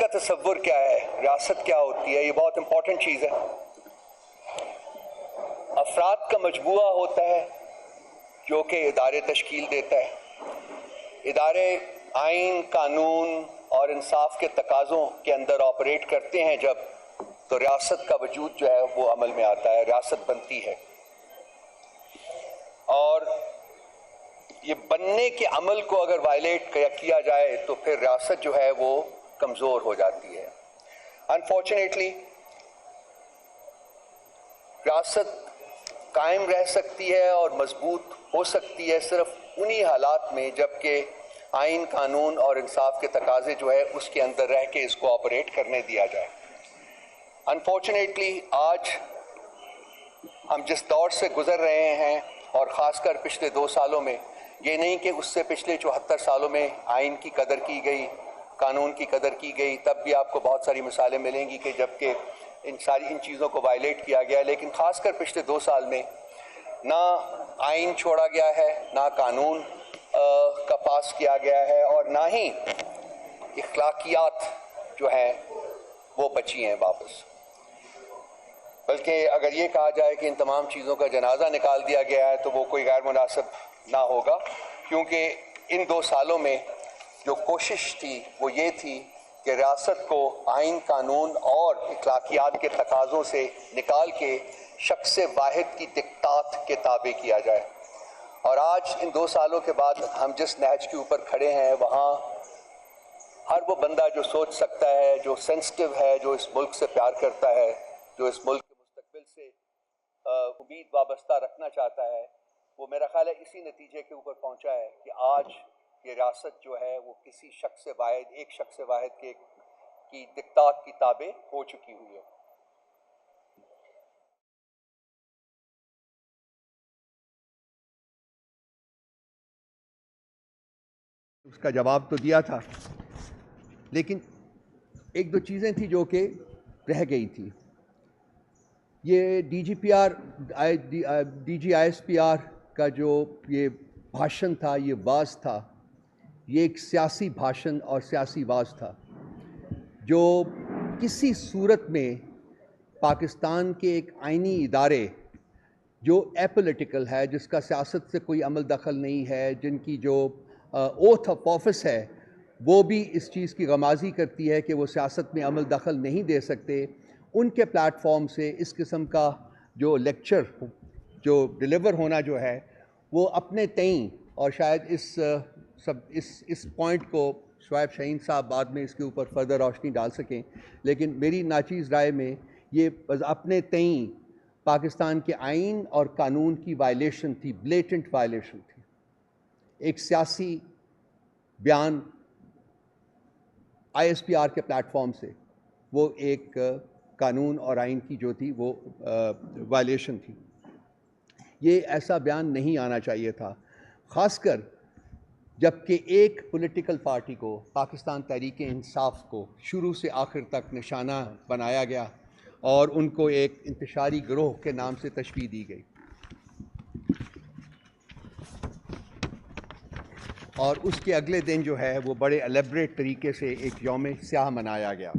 کا تصور کیا ہے، ریاست کیا ہوتی ہے، یہ بہت امپورٹنٹ چیز ہے۔ افراد کا مجموعہ ہوتا ہے جو کہ ادارے تشکیل دیتا ہے۔ ادارے آئین، قانون اور انصاف کے تقاضوں کے اندر آپریٹ کرتے ہیں جب، تو ریاست کا وجود جو ہے وہ عمل میں آتا ہے، ریاست بنتی ہے۔ اور یہ بننے کے عمل کو اگر وائلیٹ کیا جائے تو پھر ریاست جو ہے وہ کمزور ہو جاتی ہے۔ انفارچونیٹلی ریاست قائم رہ سکتی ہے اور مضبوط ہو سکتی ہے صرف انہی حالات میں جب کہ آئین، قانون اور انصاف کے تقاضے جو ہے اس کے اندر رہ کے اس کو آپریٹ کرنے دیا جائے۔ انفارچونیٹلی آج ہم جس دور سے گزر رہے ہیں، اور خاص کر پچھلے 2 سالوں میں، یہ نہیں کہ اس سے پچھلے 74 سالوں میں آئین کی قدر کی گئی، قانون کی قدر کی گئی، تب بھی آپ کو بہت ساری مثالیں ملیں گی کہ جب کہ ان چیزوں کو وائلیٹ کیا گیا، لیکن خاص کر پچھلے 2 سال میں نہ آئین چھوڑا گیا ہے، نہ قانون کا پاس کیا گیا ہے، اور نہ ہی اخلاقیات جو ہیں وہ بچی ہیں واپس۔ بلکہ اگر یہ کہا جائے کہ ان تمام چیزوں کا جنازہ نکال دیا گیا ہے تو وہ کوئی غیر مناسب نہ ہوگا، کیونکہ ان 2 سالوں میں جو کوشش تھی وہ یہ تھی کہ ریاست کو آئین، قانون اور اخلاقیات کے تقاضوں سے نکال کے شخص واحد کی دکتات کے تابع کیا جائے۔ اور آج ان 2 سالوں کے بعد ہم جس نہج کے اوپر کھڑے ہیں، وہاں ہر وہ بندہ جو سوچ سکتا ہے، جو سینسٹیو ہے، جو اس ملک سے پیار کرتا ہے، جو اس ملک کے مستقبل سے امید وابستہ رکھنا چاہتا ہے، وہ میرا خیال ہے اسی نتیجے کے اوپر پہنچا ہے کہ آج یہ ریاست جو ہے وہ کسی ایک شخص واحد کی دکتات کی تابع ہو چکی ہوئی ہے۔ اس کا جواب تو دیا تھا، لیکن 1-2 چیزیں تھیں جو کہ رہ گئی تھی۔ یہ D G I S P R کا جو یہ بھاشن تھا، یہ واز تھا، یہ ایک سیاسی بھاشن اور سیاسی واز تھا جو کسی صورت میں پاکستان کے ایک آئینی ادارے جو اپولیٹیکل ہے، جس کا سیاست سے کوئی عمل دخل نہیں ہے، جن کی جو اوتھ آف آفس ہے وہ بھی اس چیز کی غمازی کرتی ہے کہ وہ سیاست میں عمل دخل نہیں دے سکتے، ان کے پلیٹ فارم سے اس قسم کا جو لیکچر جو ڈیلیور ہونا جو ہے وہ اپنے تئیں، اور شاید اس پوائنٹ کو شعیب شاہین صاحب بعد میں اس کے اوپر فردر روشنی ڈال سکیں، لیکن میری ناچیز رائے میں یہ اپنے تئیں پاکستان کے آئین اور قانون کی وائلیشن تھی، بلیٹنٹ وائلیشن تھی۔ ایک سیاسی بیان آئی ایس پی آر کے پلیٹ فارم سے، وہ ایک قانون اور آئین کی جو تھی وہ وائلیشن تھی۔ یہ ایسا بیان نہیں آنا چاہیے تھا، خاص کر جبکہ ایک پولیٹیکل پارٹی کو، پاکستان تحریک انصاف کو شروع سے آخر تک نشانہ بنایا گیا اور ان کو ایک انتشاری گروہ کے نام سے تشبیہ دی گئی، اور اس کے اگلے دن جو ہے وہ بڑے الیبریٹ طریقے سے ایک یوم سیاہ منایا گیا،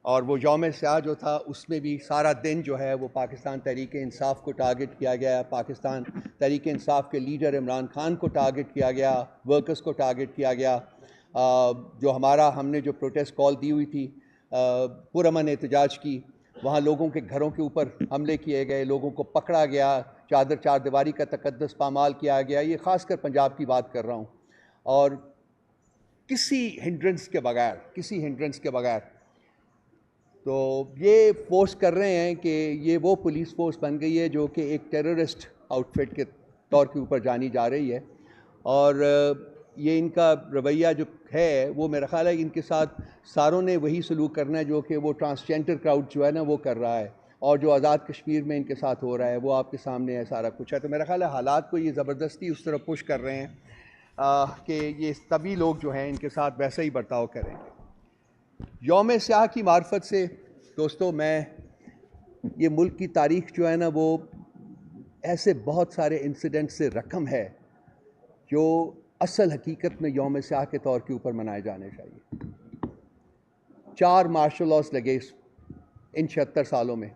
اور وہ یوم سیاہ جو تھا اس میں بھی سارا دن جو ہے وہ پاکستان تحریک انصاف کو ٹارگٹ کیا گیا، پاکستان تحریک انصاف کے لیڈر عمران خان کو ٹارگٹ کیا گیا، ورکرز کو ٹارگٹ کیا گیا۔ جو ہم نے جو پروٹیسٹ کال دی ہوئی تھی پرامن احتجاج کی، وہاں لوگوں کے گھروں کے اوپر حملے کیے گئے، لوگوں کو پکڑا گیا، چار دیواری کا تقدس پامال کیا گیا۔ یہ خاص کر پنجاب کی بات کر رہا ہوں، اور کسی ہنڈرنس کے بغیر تو یہ فورس کر رہے ہیں کہ یہ وہ پولیس فورس بن گئی ہے جو کہ ایک ٹیررسٹ آؤٹ فٹ کے طور کے اوپر جانی جا رہی ہے، اور یہ ان کا رویہ جو ہے وہ میرا خیال ہے ان کے ساتھ ساروں نے وہی سلوک کرنا ہے جو کہ وہ ٹرانسجینڈر کراؤڈ جو ہے نا وہ کر رہا ہے، اور جو آزاد کشمیر میں ان کے ساتھ ہو رہا ہے وہ آپ کے سامنے ہے، سارا کچھ ہے۔ تو میرا خیال ہے حالات کو یہ زبردستی اس طرح پش کر رہے ہیں کہ یہ تبھی لوگ جو ہیں ان کے ساتھ ویسا ہی برتاؤ کریں گے۔ یوم سیاہ کی معرفت سے دوستو، میں یہ ملک کی تاریخ جو ہے نا وہ ایسے بہت سارے انسیڈنٹ سے رقم ہے جو اصل حقیقت میں یوم سیاہ کے طور کے اوپر منائے جانے چاہیے۔ 4 مارشل لاز لگے ان 76 سالوں میں،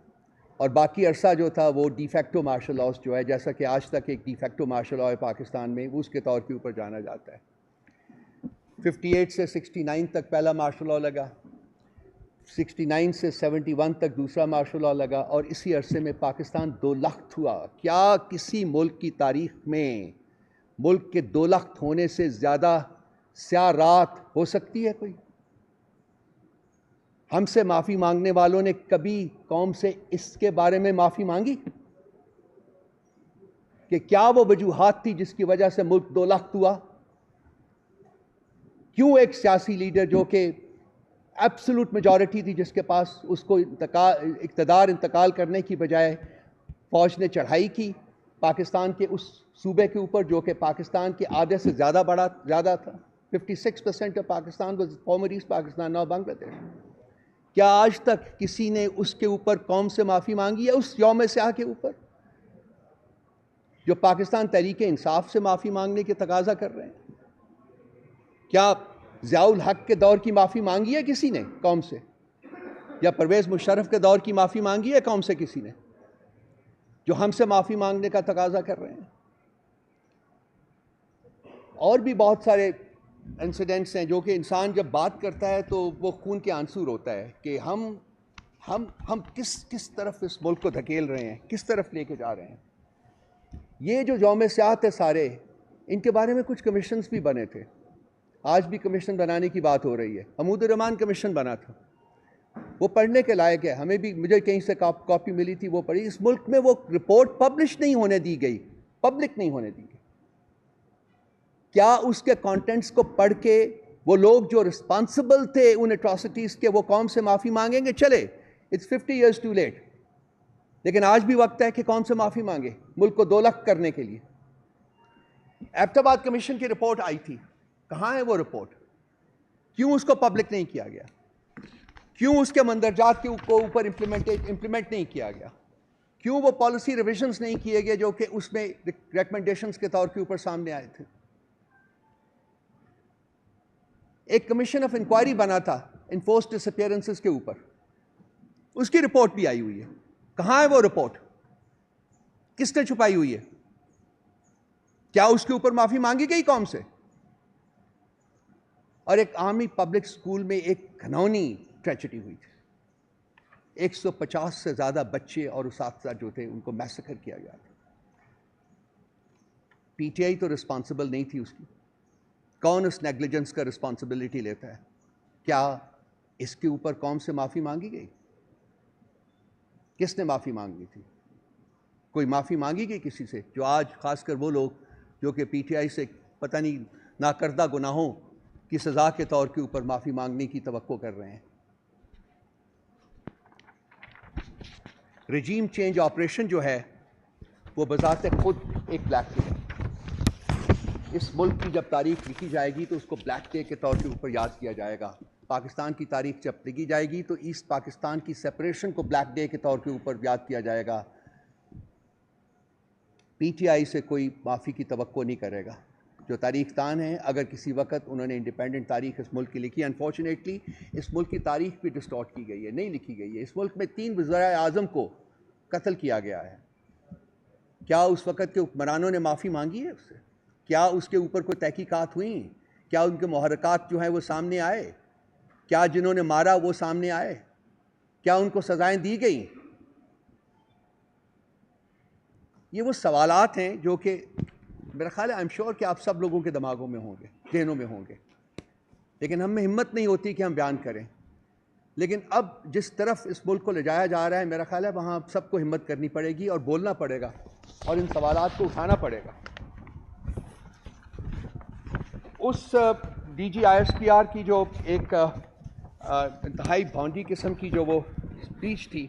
اور باقی عرصہ جو تھا وہ ڈی فیکٹو مارشل لاز جو ہے، جیسا کہ آج تک ایک ڈی فیکٹو مارشل لا ہے پاکستان میں، وہ اس کے طور کے اوپر جانا جاتا ہے۔ 58 سے 69 تک پہلا مارشل لا لگا، 69 سے 71 تک دوسرا مارشل لا لگا، اور اسی عرصے میں پاکستان 2 لخت ہوا۔ کیا کسی ملک کی تاریخ میں ملک کے 2 لخت ہونے سے زیادہ سیاہ رات ہو سکتی ہے کوئی؟ ہم سے معافی مانگنے والوں نے کبھی قوم سے اس کے بارے میں معافی مانگی کہ کیا وہ وجوہات تھی جس کی وجہ سے ملک 2 لخت ہوا؟ کیوں ایک سیاسی لیڈر جو کہ ایبسولوٹ میجورٹی تھی جس کے پاس، اس کو اقتدار انتقال کرنے کی بجائے فوج نے چڑھائی کی پاکستان کے اس صوبے کے اوپر جو کہ پاکستان کے آدھے سے زیادہ تھا۔ 56% of Pakistan was former East Pakistan, now Bangladesh. کیا آج تک کسی نے اس کے اوپر قوم سے معافی مانگی ہے؟ اس یوم سیاہ کے اوپر جو پاکستان تحریک انصاف سے معافی مانگنے کے تقاضا کر رہے ہیں؟ کیا ضیاء الحق کے دور کی معافی مانگی ہے کسی نے قوم سے؟ یا پرویز مشرف کے دور کی معافی مانگی ہے قوم سے کسی نے، جو ہم سے معافی مانگنے کا تقاضا کر رہے ہیں؟ اور بھی بہت سارے انسیڈنٹس ہیں جو کہ انسان جب بات کرتا ہے تو وہ خون کے آنسو ہوتا ہے کہ ہم کس طرف اس ملک کو دھکیل رہے ہیں، کس طرف لے کے جا رہے ہیں۔ یہ جو یوم سیاہ تھے سارے، ان کے بارے میں کچھ کمیشنز بھی بنے تھے، آج بھی کمیشن بنانے کی بات ہو رہی ہے۔ حمود الرحمان کمیشن بنا تھا، وہ پڑھنے کے لائق ہے، ہمیں بھی، مجھے کہیں سے کاپی ملی تھی، وہ پڑھی۔ اس ملک میں وہ رپورٹ پبلش نہیں ہونے دی گئی، پبلک نہیں ہونے دی گئی۔ کیا اس کے کانٹینٹس کو پڑھ کے وہ لوگ جو رسپانسبل تھے ان اٹراسٹیز کے، وہ قوم سے معافی مانگیں گے؟ چلے، اٹس 50 years ٹو لیٹ، لیکن آج بھی وقت ہے کہ قوم سے معافی مانگے ملک کو 2 لخت کرنے کے لیے۔ ایبٹ آباد کمیشن کی رپورٹ آئی تھی، کہاں ہے وہ رپورٹ؟ کیوں اس کو پبلک نہیں کیا گیا؟ کیوں اس کے مندرجات کے اوپر امپلیمنٹ نہیں کیا گیا؟ کیوں وہ پالیسی ریویژنز نہیں کیے گئے جو کہ اس میں ریکمنڈیشنز کے طور کے اوپر سامنے آئے تھے؟ ایک کمیشن آف انکوائری بنا تھا انفورسڈ ڈس اپیئرنسز کے اوپر، اس کی رپورٹ بھی آئی ہوئی ہے، کہاں ہے وہ رپورٹ؟ کس نے چھپائی ہوئی ہے؟ کیا اس کے اوپر معافی مانگی گئی قوم سے؟ اور ایک عامی پبلک اسکول میں ایک گھناؤنی ٹریجڈی ہوئی تھی، 150 سے زیادہ بچے اور اساتذہ جو تھے ان کو میسیکر کیا گیا تھا۔ پی ٹی آئی تو رسپانسبل نہیں تھی اس کی، کون اس نیگلیجنس کا رسپانسبلٹی لیتا ہے؟ کیا اس کے اوپر قوم سے معافی مانگی گئی؟ کس نے معافی مانگی تھی؟ کوئی معافی مانگی گئی کسی سے؟ جو آج خاص کر وہ لوگ جو کہ پی ٹی آئی سے پتہ نہیں ناکردہ گناہوں کی سزا کے طور کے اوپر معافی مانگنے کی توقع کر رہے ہیں۔ رجیم چینج آپریشن جو ہے وہ بذات خود ایک بلیک ڈے ہے۔ اس ملک کی جب تاریخ لکھی جائے گی تو اس کو بلیک ڈے کے طور کے اوپر یاد کیا جائے گا۔ پاکستان کی تاریخ جب لکھی جائے گی تو ایسٹ پاکستان کی سپریشن کو بلیک ڈے کے طور کے اوپر یاد کیا جائے گا۔ پی ٹی آئی سے کوئی معافی کی توقع نہیں کرے گا۔ جو تاریخ دان ہیں، اگر کسی وقت انہوں نے انڈیپینڈنٹ تاریخ اس ملک کی لکھی، انفارچونیٹلی اس ملک کی تاریخ بھی ڈسٹارٹ کی گئی ہے، نہیں لکھی گئی ہے۔ اس ملک میں 3 وزرائے اعظم کو قتل کیا گیا ہے۔ کیا اس وقت کے حکمرانوں نے معافی مانگی ہے اس سے؟ کیا اس کے اوپر کوئی تحقیقات ہوئیں؟ کیا ان کے محرکات جو ہیں وہ سامنے آئے؟ کیا جنہوں نے مارا وہ سامنے آئے؟ کیا ان کو سزائیں دی گئیں؟ یہ وہ سوالات ہیں جو کہ میرا خیال ہے آئی ایم شیور کہ آپ سب لوگوں کے دماغوں میں ہوں گے، ذہنوں میں ہوں گے، لیکن ہم میں ہمت نہیں ہوتی کہ ہم بیان کریں۔ لیکن اب جس طرف اس ملک کو لے جایا جا رہا ہے، میرا خیال ہے وہاں سب کو ہمت کرنی پڑے گی اور بولنا پڑے گا اور ان سوالات کو اٹھانا پڑے گا۔ اس D G I S P R کی جو ایک انتہائی بھونڈی قسم کی جو وہ اسپیچ تھی،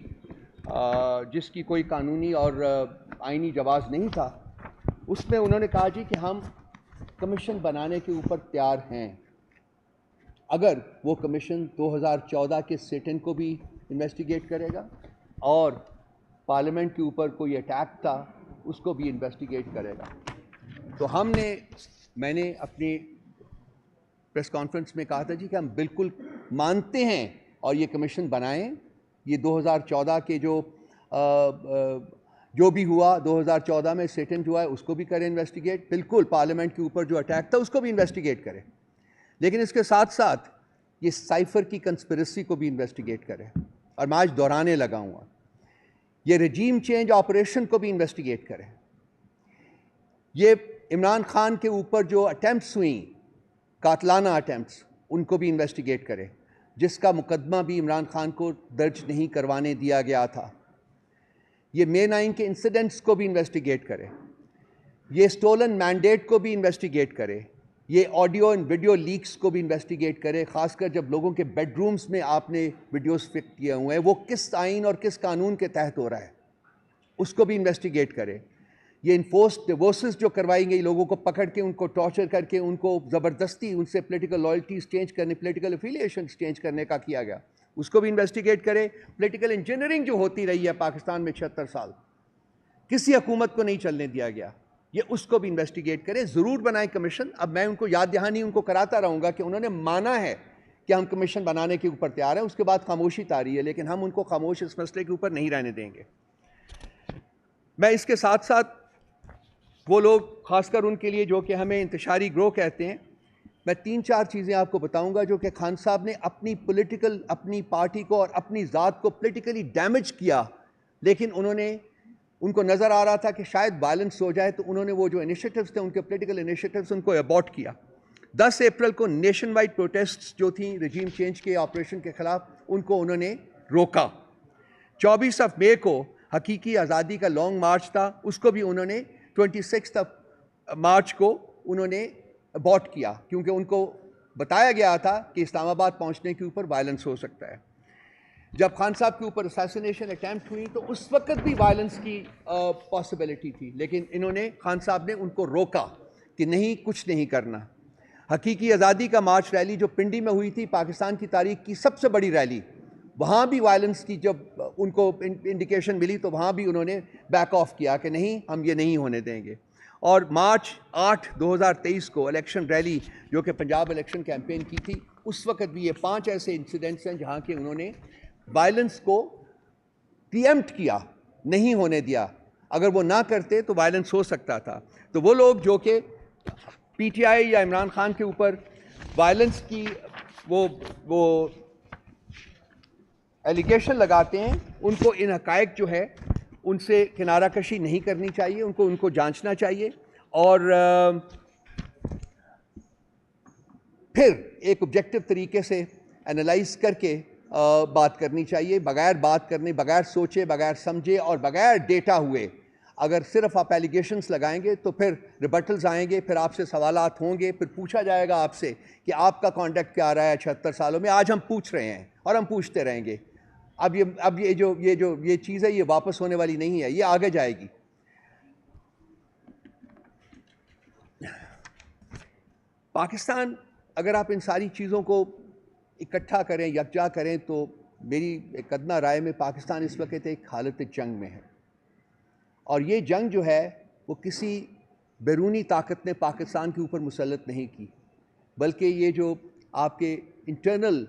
جس کی کوئی قانونی اور آئینی جواز نہیں تھا، اس میں انہوں نے کہا جی کہ ہم کمیشن بنانے کے اوپر تیار ہیں، اگر وہ کمیشن 2014 کے سیٹن کو بھی انویسٹیگیٹ کرے گا اور پارلیمنٹ کے اوپر کوئی اٹیک تھا اس کو بھی انویسٹیگیٹ کرے گا۔ تو میں نے اپنی پریس کانفرنس میں کہا تھا جی کہ ہم بالکل مانتے ہیں اور یہ کمیشن بنائیں. یہ 2014 کے جو بھی ہوا 2014 میں سیٹنٹ ہوا ہے اس کو بھی کریں انویسٹیگیٹ. بالکل پارلیمنٹ کے اوپر جو اٹیک تھا اس کو بھی انویسٹیگیٹ کریں, لیکن اس کے ساتھ ساتھ یہ سائفر کی کنسپریسی کو بھی انویسٹیگیٹ کریں. اور میں آج دہرانے لگا ہوں, یہ رجیم چینج آپریشن کو بھی انویسٹیگیٹ کریں. یہ عمران خان کے اوپر جو اٹیمپٹس ہوئیں, قاتلانہ اٹیمپٹس, ان کو بھی انویسٹیگیٹ کریں, جس کا مقدمہ بھی عمران خان کو درج نہیں کروانے دیا گیا تھا. یہ مے 9 کے انسیڈنٹس کو بھی انویسٹیگیٹ کریں. یہ اسٹولن مینڈیٹ کو بھی انویسٹیگیٹ کرے. یہ آڈیو اینڈ ویڈیو لیکس کو بھی انویسٹیگیٹ کرے, خاص کر جب لوگوں کے بیڈ رومز میں آپ نے ویڈیوز فٹ کیے ہوئے ہیں, وہ کس آئین اور کس قانون کے تحت ہو رہا ہے, اس کو بھی انویسٹیگیٹ کرے. یہ انفورسڈ ڈیورسز جو کروائی گئی, لوگوں کو پکڑ کے ان کو ٹارچر کر کے ان کو زبردستی ان سے پولیٹیکل لائلٹیز چینج کرنے, پولیٹیکل افیلیشنز چینج کرنے کا کیا گیا, اس کو بھی انویسٹیگیٹ کرے. پولیٹیکل انجینئرنگ جو ہوتی رہی ہے پاکستان میں 76 سال, کسی حکومت کو نہیں چلنے دیا گیا, یہ اس کو بھی انویسٹیگیٹ کریں. ضرور بنائیں کمیشن. اب میں ان کو یاد دہانی ان کو کراتا رہوں گا کہ انہوں نے مانا ہے کہ ہم کمیشن بنانے کے اوپر تیار ہیں, اس کے بعد خاموشی طاری ہے, لیکن ہم ان کو خاموش اس مسئلے کے اوپر نہیں رہنے دیں گے. میں اس کے ساتھ ساتھ وہ لوگ, خاص کر ان کے لیے جو کہ ہمیں انتشاری گروہ کہتے ہیں, میں 3-4 چیزیں آپ کو بتاؤں گا جو کہ خان صاحب نے اپنی پارٹی کو اور اپنی ذات کو پولیٹیکلی ڈیمیج کیا, لیکن ان کو نظر آ رہا تھا کہ شاید وائلنس ہو جائے, تو انہوں نے وہ جو انیشیٹوز تھے ان کے پولیٹیکل انیشیٹوز ان کو ابورٹ کیا. 10 اپریل کو نیشن وائڈ پروٹیسٹس جو تھیں رجیم چینج کے آپریشن کے خلاف, ان کو انہوں نے روکا. 24 مئی کو حقیقی آزادی کا لانگ مارچ تھا, اس کو بھی انہوں نے 26 مارچ کو انہوں نے ابورٹ کیا, کیونکہ ان کو بتایا گیا تھا کہ اسلام آباد پہنچنے کے اوپر وائلنس ہو سکتا ہے. جب خان صاحب کے اوپر اسیسینیشن اٹیمپٹ ہوئی تو اس وقت بھی وائلنس کی پاسبلٹی تھی, لیکن خان صاحب نے ان کو روکا کہ نہیں, کچھ نہیں کرنا. حقیقی آزادی کا مارچ ریلی جو پنڈی میں ہوئی تھی, پاکستان کی تاریخ کی سب سے بڑی ریلی, وہاں بھی وائلنس کی جب ان کو انڈیکیشن ملی تو وہاں بھی انہوں نے بیک آف کیا کہ نہیں, ہم یہ نہیں ہونے دیں گے. اور مارچ 8 2023 کو الیکشن ریلی جو کہ پنجاب الیکشن کیمپین کی تھی, اس وقت بھی یہ 5 ایسے انسیڈنٹس ہیں جہاں کے انہوں نے وائلنس کو پری ایمپٹ کیا, نہیں ہونے دیا. اگر وہ نہ کرتے تو وائلنس ہو سکتا تھا. تو وہ لوگ جو کہ پی ٹی آئی یا عمران خان کے اوپر وائلنس کی وہ ایلیگیشن لگاتے ہیں, ان کو ان حقائق جو ہے ان سے کنارہ کشی نہیں کرنی چاہیے, ان کو جانچنا چاہیے, اور پھر ایک آبجیکٹو طریقے سے انالائز کر کے بات کرنی چاہیے, بغیر بات کرنے, بغیر سوچے, بغیر سمجھے اور بغیر ڈیٹا ہوئے. اگر صرف آپ ایلیگیشنز لگائیں گے تو پھر ریبٹلز آئیں گے, پھر آپ سے سوالات ہوں گے, پھر پوچھا جائے گا آپ سے کہ آپ کا کانڈکٹ کیا رہا ہے 76 سالوں میں. آج ہم پوچھ رہے ہیں اور ہم پوچھتے رہیں گے. اب یہ چیز ہے, یہ واپس ہونے والی نہیں ہے, یہ آگے جائے گی. پاکستان, اگر آپ ان ساری چیزوں کو اکٹھا کریں, یکجا کریں, تو میری ایک ادنیٰ رائے میں پاکستان اس وقت ایک حالت جنگ میں ہے. اور یہ جنگ جو ہے وہ کسی بیرونی طاقت نے پاکستان کے اوپر مسلط نہیں کی, بلکہ یہ جو آپ کے انٹرنل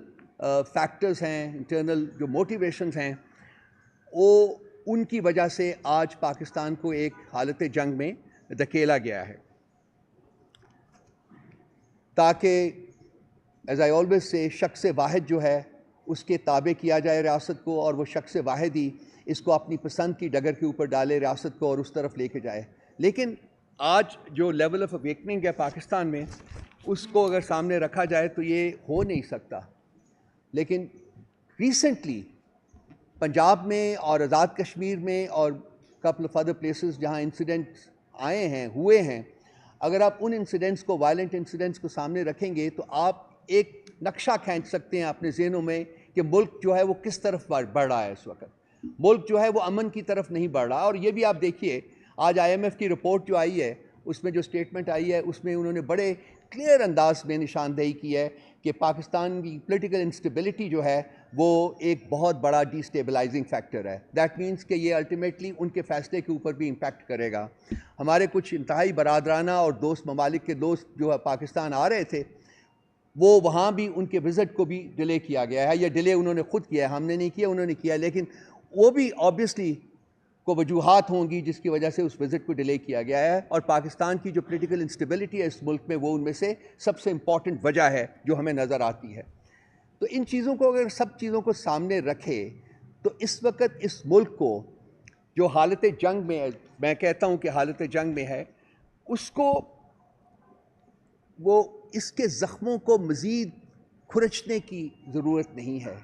فیکٹرز ہیں, انٹرنل جو موٹیویشنز ہیں, وہ ان کی وجہ سے آج پاکستان کو ایک حالت جنگ میں دھکیلا گیا ہے. تاکہ ایز آئی آلویز سے شخص واحد جو ہے اس کے تابع کیا جائے ریاست کو, اور وہ شخص واحد ہی اس کو اپنی پسند کی ڈگر کے اوپر ڈالے ریاست کو اور اس طرف لے کے جائے. لیکن آج جو لیول آف اویکننگ ہے پاکستان میں, اس کو اگر سامنے رکھا جائے تو یہ ہو نہیں سکتا. لیکن ریسنٹلی پنجاب میں اور آزاد کشمیر میں اور کپل آف ادر پلیسز جہاں انسیڈنٹس آئے ہیں, ہوئے ہیں, اگر آپ ان انسیڈنٹس کو, وائلنٹ انسیڈنٹس کو سامنے رکھیں گے تو آپ ایک نقشہ کھینچ سکتے ہیں اپنے ذہنوں میں کہ ملک جو ہے وہ کس طرف بڑھ رہا ہے. اس وقت ملک جو ہے وہ امن کی طرف نہیں بڑھ رہا. اور یہ بھی آپ دیکھیے, آج آئی ایم ایف کی رپورٹ جو آئی ہے, اس میں جو اسٹیٹمنٹ آئی ہے, اس میں انہوں نے بڑے کلیئر انداز میں نشاندہی کی ہے کہ پاکستان کی پولیٹیکل انسٹیبلٹی جو ہے وہ ایک بہت بڑا ڈی اسٹیبلائزنگ فیکٹر ہے. دیٹ مینس کہ یہ الٹیمیٹلی ان کے فیصلے کے اوپر بھی امپیکٹ کرے گا. ہمارے کچھ انتہائی برادرانہ اور دوست ممالک کے دوست جو پاکستان آ رہے تھے, وہ وہاں بھی ان کے وزٹ کو بھی ڈیلے کیا گیا ہے، یا ڈیلے انہوں نے خود کیا ہے، ہم نے نہیں کیا، انہوں نے کیا، لیکن وہ بھی آبویسلی کو وجوہات ہوں گی جس کی وجہ سے اس وزٹ کو ڈیلے کیا گیا ہے، اور پاکستان کی جو پولیٹیکل انسٹیبلٹی ہے اس ملک میں وہ ان میں سے سب سے امپورٹنٹ وجہ ہے جو ہمیں نظر آتی ہے۔ تو ان چیزوں کو اگر سب چیزوں کو سامنے رکھے تو اس وقت اس ملک کو جو حالت جنگ میں ہے، میں کہتا ہوں کہ حالت جنگ میں ہے، اس کو وہ اس کے زخموں کو مزید کھرچنے کی ضرورت نہیں ہے،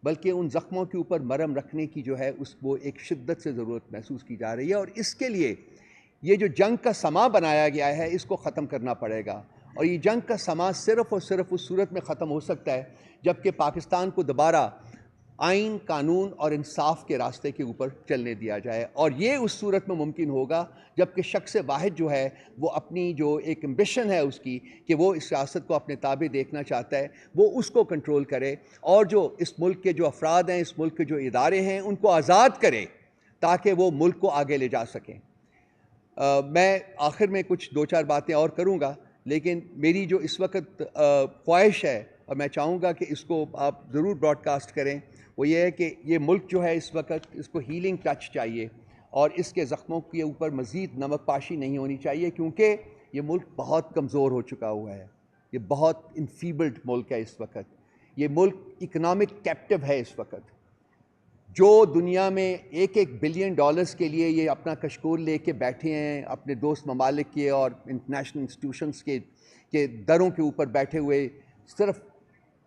بلکہ ان زخموں کے اوپر مرہم رکھنے کی جو ہے وہ ایک شدت سے ضرورت محسوس کی جا رہی ہے، اور اس کے لیے یہ جو جنگ کا سما بنایا گیا ہے اس کو ختم کرنا پڑے گا، اور یہ جنگ کا سما صرف اور صرف اس صورت میں ختم ہو سکتا ہے جبکہ پاکستان کو دوبارہ آئین، قانون اور انصاف کے راستے کے اوپر چلنے دیا جائے، اور یہ اس صورت میں ممکن ہوگا جبکہ شخص واحد جو ہے وہ اپنی جو ایک امبیشن ہے اس کی کہ وہ اس سیاست کو اپنے تابع دیکھنا چاہتا ہے وہ اس کو کنٹرول کرے، اور جو اس ملک کے جو افراد ہیں، اس ملک کے جو ادارے ہیں ان کو آزاد کرے تاکہ وہ ملک کو آگے لے جا سکیں۔ میں آخر میں کچھ دو چار باتیں اور کروں گا، لیکن میری جو اس وقت خواہش ہے اور میں چاہوں گا کہ اس کو آپ ضرور براڈ کاسٹ کریں، وہ یہ ہے کہ یہ ملک جو ہے اس وقت اس کو ہیلنگ ٹچ چاہیے، اور اس کے زخموں کے اوپر مزید نمک پاشی نہیں ہونی چاہیے، کیونکہ یہ ملک بہت کمزور ہو چکا ہوا ہے، یہ بہت انفیبلڈ ملک ہے اس وقت، یہ ملک اکنامک کیپٹو ہے اس وقت، جو دنیا میں $1 بلین کے لیے یہ اپنا کشکول لے کے بیٹھے ہیں اپنے دوست ممالک کے اور انٹرنیشنل انسٹیٹیوشنز کے دروں کے اوپر بیٹھے ہوئے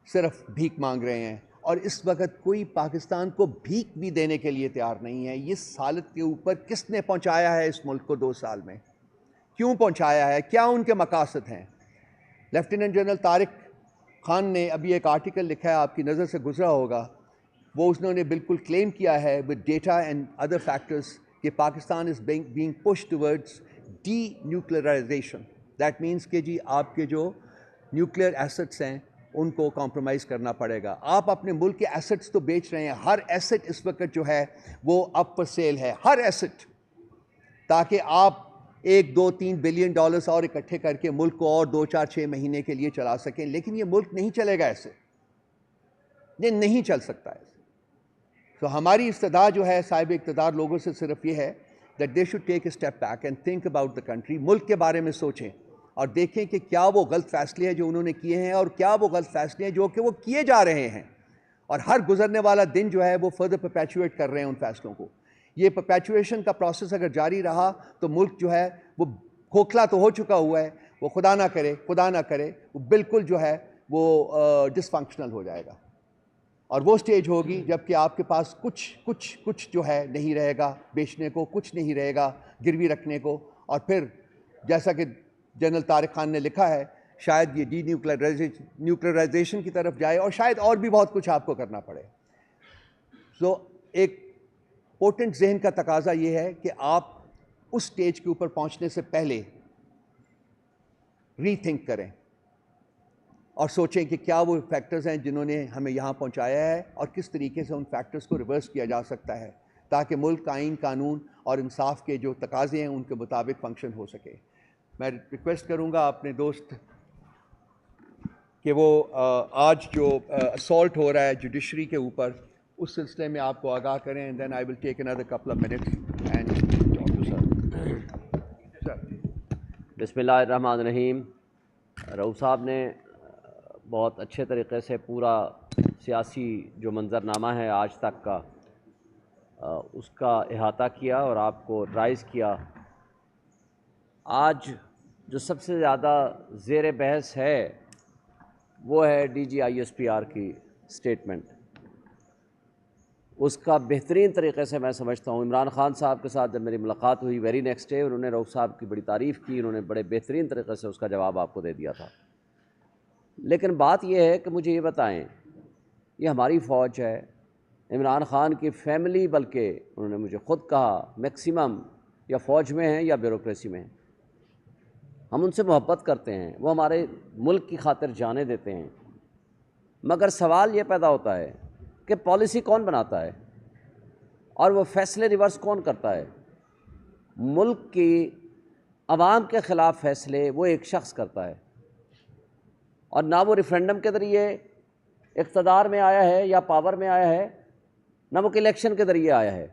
صرف بھیک مانگ رہے ہیں، اور اس وقت کوئی پاکستان کو بھیک بھی دینے کے لیے تیار نہیں ہے۔ یہ حالت کے اوپر کس نے پہنچایا ہے اس ملک کو 2 سال میں؟ کیوں پہنچایا ہے؟ کیا ان کے مقاصد ہیں؟ لیفٹیننٹ جنرل طارق خان نے ابھی ایک آرٹیکل لکھا ہے، آپ کی نظر سے گزرا ہوگا، وہ انہوں نے بالکل کلیم کیا ہے with data and other factors کہ Pakistan is being pushed towards de-nuclearization. That means کہ جی آپ کے جو نیوکلیئر ایسٹس ہیں ان کو کمپرومائز کرنا پڑے گا۔ آپ اپنے ملک کے ایسٹس تو بیچ رہے ہیں، ہر ایسٹ اس وقت جو ہے وہ اپ فار سیل ہے، ہر ایسٹ، تاکہ آپ $1-2-3 بلین اور اکٹھے کر کے ملک کو اور 2-4-6 مہینے کے لیے چلا سکیں، لیکن یہ ملک نہیں چلے گا ایسے، یہ نہیں چل سکتا ہے۔ تو ہماری استدعا جو ہے صاحب اقتدار لوگوں سے صرف یہ ہے that they should take a step back and think about the country، ملک کے بارے میں سوچیں اور دیکھیں کہ کیا وہ غلط فیصلے ہیں جو انہوں نے کیے ہیں اور کیا وہ غلط فیصلے ہیں جو کہ وہ کیے جا رہے ہیں، اور ہر گزرنے والا دن جو ہے وہ فردر پرپیچویٹ کر رہے ہیں ان فیصلوں کو۔ یہ پرپیچویشن کا پروسیس اگر جاری رہا تو ملک جو ہے وہ کھوکھلا تو ہو چکا ہوا ہے، وہ خدا نہ کرے وہ بالکل جو ہے وہ ڈس فنکشنل ہو جائے گا، اور وہ سٹیج ہوگی جب کہ آپ کے پاس کچھ جو ہے نہیں رہے گا بیچنے کو، کچھ نہیں رہے گا گروی رکھنے کو، اور پھر جیسا کہ جنرل طارق خان نے لکھا ہے شاید یہ ڈی نیوکلیئرائزیشن کی طرف جائے، اور شاید اور بھی بہت کچھ آپ کو کرنا پڑے۔ سو ایک پوٹنٹ ذہن کا تقاضا یہ ہے کہ آپ اس سٹیج کے اوپر پہنچنے سے پہلے ری تھنک کریں اور سوچیں کہ کیا وہ فیکٹرز ہیں جنہوں نے ہمیں یہاں پہنچایا ہے، اور کس طریقے سے ان فیکٹرز کو ریورس کیا جا سکتا ہے تاکہ ملک آئین، قانون اور انصاف کے جو تقاضے ہیں ان کے مطابق فنکشن ہو سکے۔ میں ریکویسٹ کروں گا اپنے دوست کہ وہ آج جو اسالٹ ہو رہا ہے جوڈیشری کے اوپر اس سلسلے میں آپ کو آگاہ کریں، and then I will take another couple of minutes and talk to sir. بسم اللہ الرحمن الرحیم۔ رؤوف صاحب نے بہت اچھے طریقے سے پورا سیاسی جو منظرنامہ ہے آج تک کا اس کا احاطہ کیا اور آپ کو رائز کیا۔ آج جو سب سے زیادہ زیر بحث ہے وہ ہے D G I S P R کی سٹیٹمنٹ۔ اس کا بہترین طریقے سے میں سمجھتا ہوں، عمران خان صاحب کے ساتھ جب میری ملاقات ہوئی ویری نیکسٹ ڈے انہوں نے رؤوف صاحب کی بڑی تعریف کی، انہوں نے بڑے بہترین طریقے سے اس کا جواب آپ کو دے دیا تھا۔ لیکن بات یہ ہے کہ مجھے یہ بتائیں، یہ ہماری فوج ہے، عمران خان کی فیملی، بلکہ انہوں نے مجھے خود کہا میکسیمم یا فوج میں ہیں یا بیوروکریسی میں ہیں، ہم ان سے محبت کرتے ہیں، وہ ہمارے ملک کی خاطر جانیں دیتے ہیں، مگر سوال یہ پیدا ہوتا ہے کہ پالیسی کون بناتا ہے اور وہ فیصلے ریورس کون کرتا ہے؟ ملک کی عوام کے خلاف فیصلے وہ ایک شخص کرتا ہے، اور نہ وہ ریفرینڈم کے ذریعے اقتدار میں آیا ہے یا پاور میں آیا ہے، نہ وہ الیکشن کے ذریعے آیا ہے۔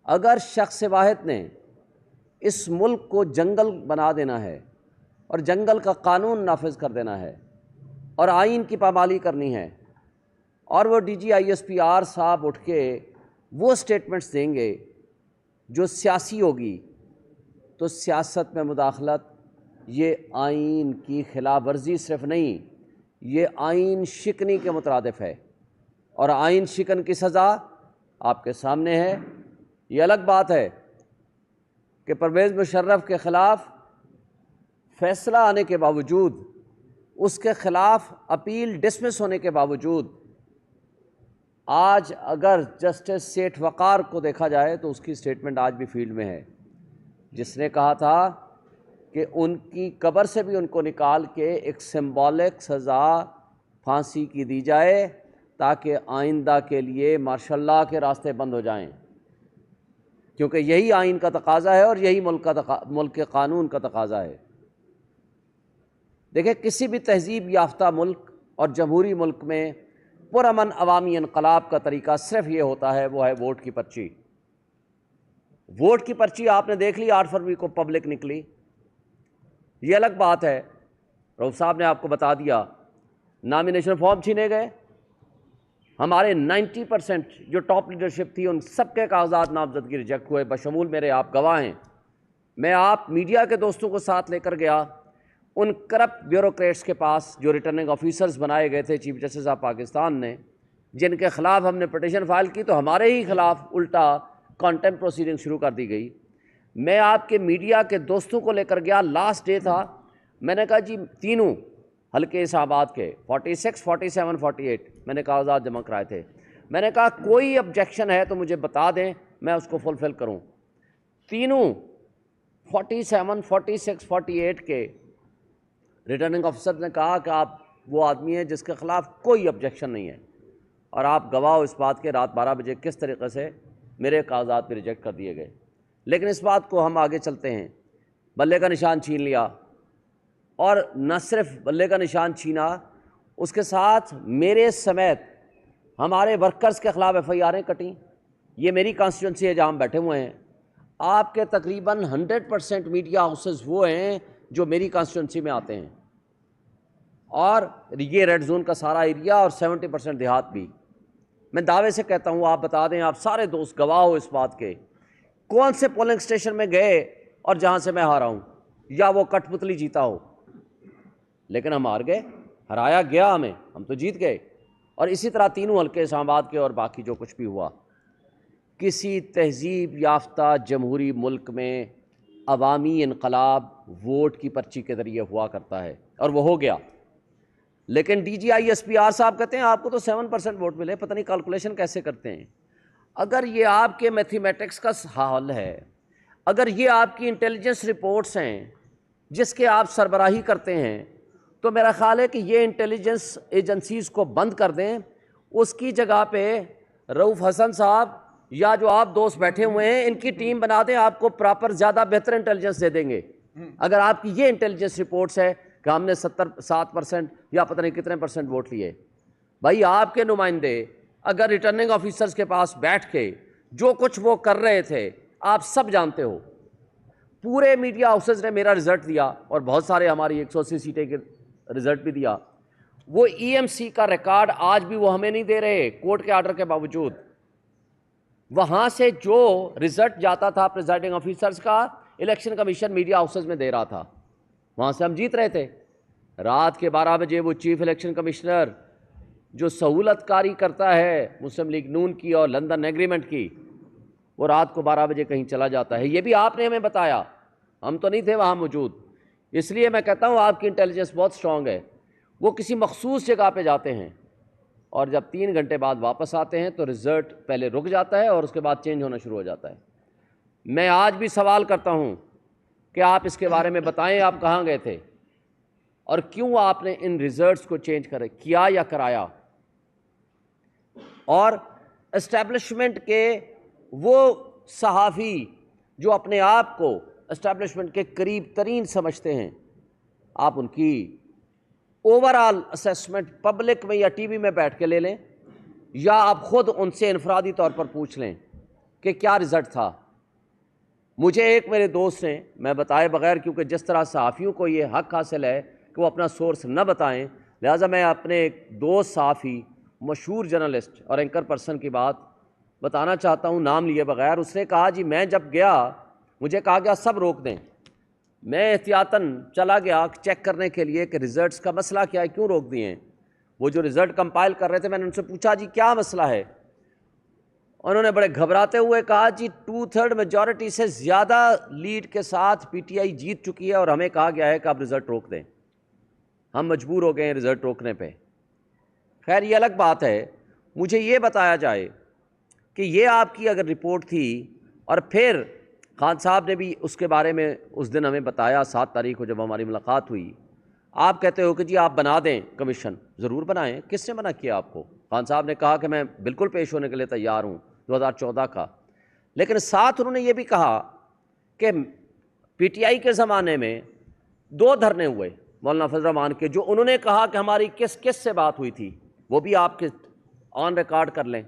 اگر شخص واحد نے اس ملک کو جنگل بنا دینا ہے اور جنگل کا قانون نافذ کر دینا ہے اور آئین کی پامالی کرنی ہے، اور وہ D G I S P R صاحب اٹھ کے وہ سٹیٹمنٹس دیں گے جو سیاسی ہوگی، تو سیاست میں مداخلت یہ آئین کی خلاف ورزی صرف نہیں، یہ آئین شکنی کے مترادف ہے، اور آئین شکن کی سزا آپ کے سامنے ہے۔ یہ الگ بات ہے کہ پرویز مشرف کے خلاف فیصلہ آنے کے باوجود، اس کے خلاف اپیل ڈسمس ہونے کے باوجود، آج اگر جسٹس سیٹھ وقار کو دیکھا جائے تو اس کی سٹیٹمنٹ آج بھی فیلڈ میں ہے، جس نے کہا تھا کہ ان کی قبر سے بھی ان کو نکال کے ایک سمبولک سزا پھانسی کی دی جائے تاکہ آئندہ کے لیے ماشاء اللہ کے راستے بند ہو جائیں، کیونکہ یہی آئین کا تقاضا ہے اور یہی ملک کے قانون کا تقاضا ہے۔ دیکھیں، کسی بھی تہذیب یافتہ ملک اور جمہوری ملک میں پرامن عوامی انقلاب کا طریقہ صرف یہ ہوتا ہے، وہ ہے ووٹ کی پرچی۔ ووٹ کی پرچی آپ نے دیکھ لی 8 فروری کو پبلک نکلی، یہ الگ بات ہے، رؤوف صاحب نے آپ کو بتا دیا، نامینیشن فارم چھینے گئے، ہمارے 90% جو ٹاپ لیڈرشپ تھی ان سب کے کاغذات نامزدگی ریجیکٹ ہوئے، بشمول میرے، آپ گواہ ہیں۔ میں آپ میڈیا کے دوستوں کو ساتھ لے کر گیا ان کرپٹ بیوروکریٹس کے پاس جو ریٹرننگ آفیسرز بنائے گئے تھے چیف جسٹس آف پاکستان نے، جن کے خلاف ہم نے پٹیشن فائل کی تو ہمارے ہی خلاف الٹا کانٹمپٹ پروسیڈنگ شروع کر دی گئی۔ میں آپ کے میڈیا کے دوستوں کو لے کر گیا، لاسٹ ڈے تھا، میں نے کہا جی تینوں حلقے اسلام آباد کے 46، 47، 48 میں نے کاغذات جمع کرائے تھے، میں نے کہا کوئی آبجیکشن ہے تو مجھے بتا دیں، میں اس کو فلفل کروں۔ تینوں 47، 46، 48 کے ریٹرننگ آفیسر نے کہا کہ آپ وہ آدمی ہیں جس کے خلاف کوئی آبجیکشن نہیں ہے، اور آپ گواہ ہو اس بات کے رات 12 بجے کس طریقے سے میرے کاغذات بھی ریجیکٹ کر دیے گئے۔ لیکن اس بات کو ہم آگے چلتے ہیں، بلے کا نشان چھین لیا، اور نہ صرف بلے کا نشان چھینا، اس کے ساتھ میرے سمیت ہمارے ورکرز کے خلاف ایف آئی آریں کٹیں۔ یہ میری کانسٹیٹوئنسی ہے جہاں ہم بیٹھے ہوئے ہیں، آپ کے تقریباً 100% میڈیا ہاؤسز وہ ہیں جو میری کانسٹیٹوئنسی میں آتے ہیں، اور یہ ریڈ زون کا سارا ایریا اور 70% دیہات بھی۔ میں دعوے سے کہتا ہوں، آپ بتا دیں، آپ سارے دوست گواہ ہو اس بات کے، کون سے پولنگ اسٹیشن میں گئے اور جہاں سے میں ہارا ہوں، یا وہ کٹ پتلی جیتا ہو، لیکن ہم ہار گئے، ہرایا گیا ہمیں، ہم تو جیت گئے۔ اور اسی طرح تینوں حلقے اسلام آباد کے اور باقی جو کچھ بھی ہوا۔ کسی تہذیب یافتہ جمہوری ملک میں عوامی انقلاب ووٹ کی پرچی کے ذریعے ہوا کرتا ہے، اور وہ ہو گیا۔ لیکن D G I S P R صاحب کہتے ہیں آپ کو تو 7% ووٹ ملے، پتہ نہیں کیلکولیشن کیسے کرتے ہیں۔ اگر یہ آپ کے میتھمیٹکس کا حل ہے، اگر یہ آپ کی انٹیلیجنس رپورٹس ہیں جس کے آپ سربراہی کرتے ہیں، تو میرا خیال ہے کہ یہ انٹیلیجنس ایجنسیز کو بند کر دیں، اس کی جگہ پہ رؤوف حسن صاحب یا جو آپ دوست بیٹھے ہوئے ہیں ان کی ٹیم بنا دیں، آپ کو پراپر زیادہ بہتر انٹیلیجنس دے دیں گے۔ اگر آپ کی یہ انٹیلیجنس رپورٹس ہے کہ ہم نے 7% یا پتہ نہیں کتنے % ووٹ لیے، بھائی آپ کے نمائندے اگر ریٹرننگ آفیسرز کے پاس بیٹھ کے جو کچھ وہ کر رہے تھے آپ سب جانتے ہو، پورے میڈیا ہاؤسز نے میرا رزلٹ دیا اور بہت سارے ہماری 180 سیٹیں کے رزلٹ بھی دیا، وہ ای ایم سی کا ریکارڈ آج بھی وہ ہمیں نہیں دے رہے کورٹ کے آرڈر کے باوجود۔ وہاں سے جو رزلٹ جاتا تھا پریزائڈنگ آفیسرز کا، الیکشن کمیشن میڈیا ہاؤسز میں دے رہا تھا، وہاں سے ہم جیت رہے تھے۔ رات کے 12 بجے وہ چیف الیکشن کمشنر جو سہولت کاری کرتا ہے مسلم لیگ نون کی اور لندن ایگریمنٹ کی، وہ رات کو 12 بجے کہیں چلا جاتا ہے۔ یہ بھی آپ نے ہمیں بتایا، ہم تو نہیں تھے وہاں موجود۔ اس لیے میں کہتا ہوں آپ کی انٹیلیجنس بہت اسٹرانگ ہے۔ وہ کسی مخصوص جگہ پہ جاتے ہیں اور جب 3 گھنٹے بعد واپس آتے ہیں تو رزلٹ پہلے رک جاتا ہے اور اس کے بعد چینج ہونا شروع ہو جاتا ہے۔ میں آج بھی سوال کرتا ہوں کہ آپ اس کے بارے میں بتائیں، آپ کہاں گئے تھے اور کیوں آپ نے ان ریزلٹس کو چینج کیا یا کرایا؟ اور اسٹیبلشمنٹ کے وہ صحافی جو اپنے آپ کو اسٹیبلشمنٹ کے قریب ترین سمجھتے ہیں، آپ ان کی اوور آل اسیسمنٹ پبلک میں یا ٹی وی میں بیٹھ کے لے لیں، یا آپ خود ان سے انفرادی طور پر پوچھ لیں کہ کیا رزلٹ تھا۔ مجھے ایک میرے دوست نے، میں بتائے بغیر، کیونکہ جس طرح صحافیوں کو یہ حق حاصل ہے کہ وہ اپنا سورس نہ بتائیں، لہٰذا میں اپنے ایک دوست صحافی، مشہور جرنلسٹ اور اینکر پرسن کی بات بتانا چاہتا ہوں نام لیے بغیر۔ اس نے کہا جی میں جب گیا، مجھے کہا گیا سب روک دیں، میں احتیاطاً چلا گیا چیک کرنے کے لیے کہ ریزلٹس کا مسئلہ کیا ہے، کیوں روک دیے ہیں۔ وہ جو رزلٹ کمپائل کر رہے تھے، میں نے ان سے پوچھا جی کیا مسئلہ ہے، انہوں نے بڑے گھبراتے ہوئے کہا جی 2/3 میجورٹی سے زیادہ لیڈ کے ساتھ پی ٹی آئی جیت چکی ہے اور ہمیں کہا گیا ہے کہ آپ رزلٹ روک دیں، ہم مجبور ہو گئے ہیں رزلٹ روکنے پہ۔ خیر یہ الگ بات ہے، مجھے یہ بتایا جائے کہ یہ آپ کی اگر رپورٹ تھی، اور پھر خان صاحب نے بھی اس کے بارے میں اس دن ہمیں بتایا 7 تاریخ کو جب ہماری ملاقات ہوئی، آپ کہتے ہو کہ جی آپ بنا دیں کمیشن، ضرور بنائیں، کس نے منع کیا آپ کو؟ خان صاحب نے کہا کہ میں بالکل پیش ہونے کے لیے تیار ہوں 2014 کا، لیکن ساتھ انہوں نے یہ بھی کہا کہ پی ٹی آئی کے زمانے میں 2 دھرنے ہوئے مولانا فضل الرحمان کے، جو انہوں نے کہا کہ ہماری کس کس سے بات ہوئی تھی، وہ بھی آپ کے آن ریکارڈ کر لیں،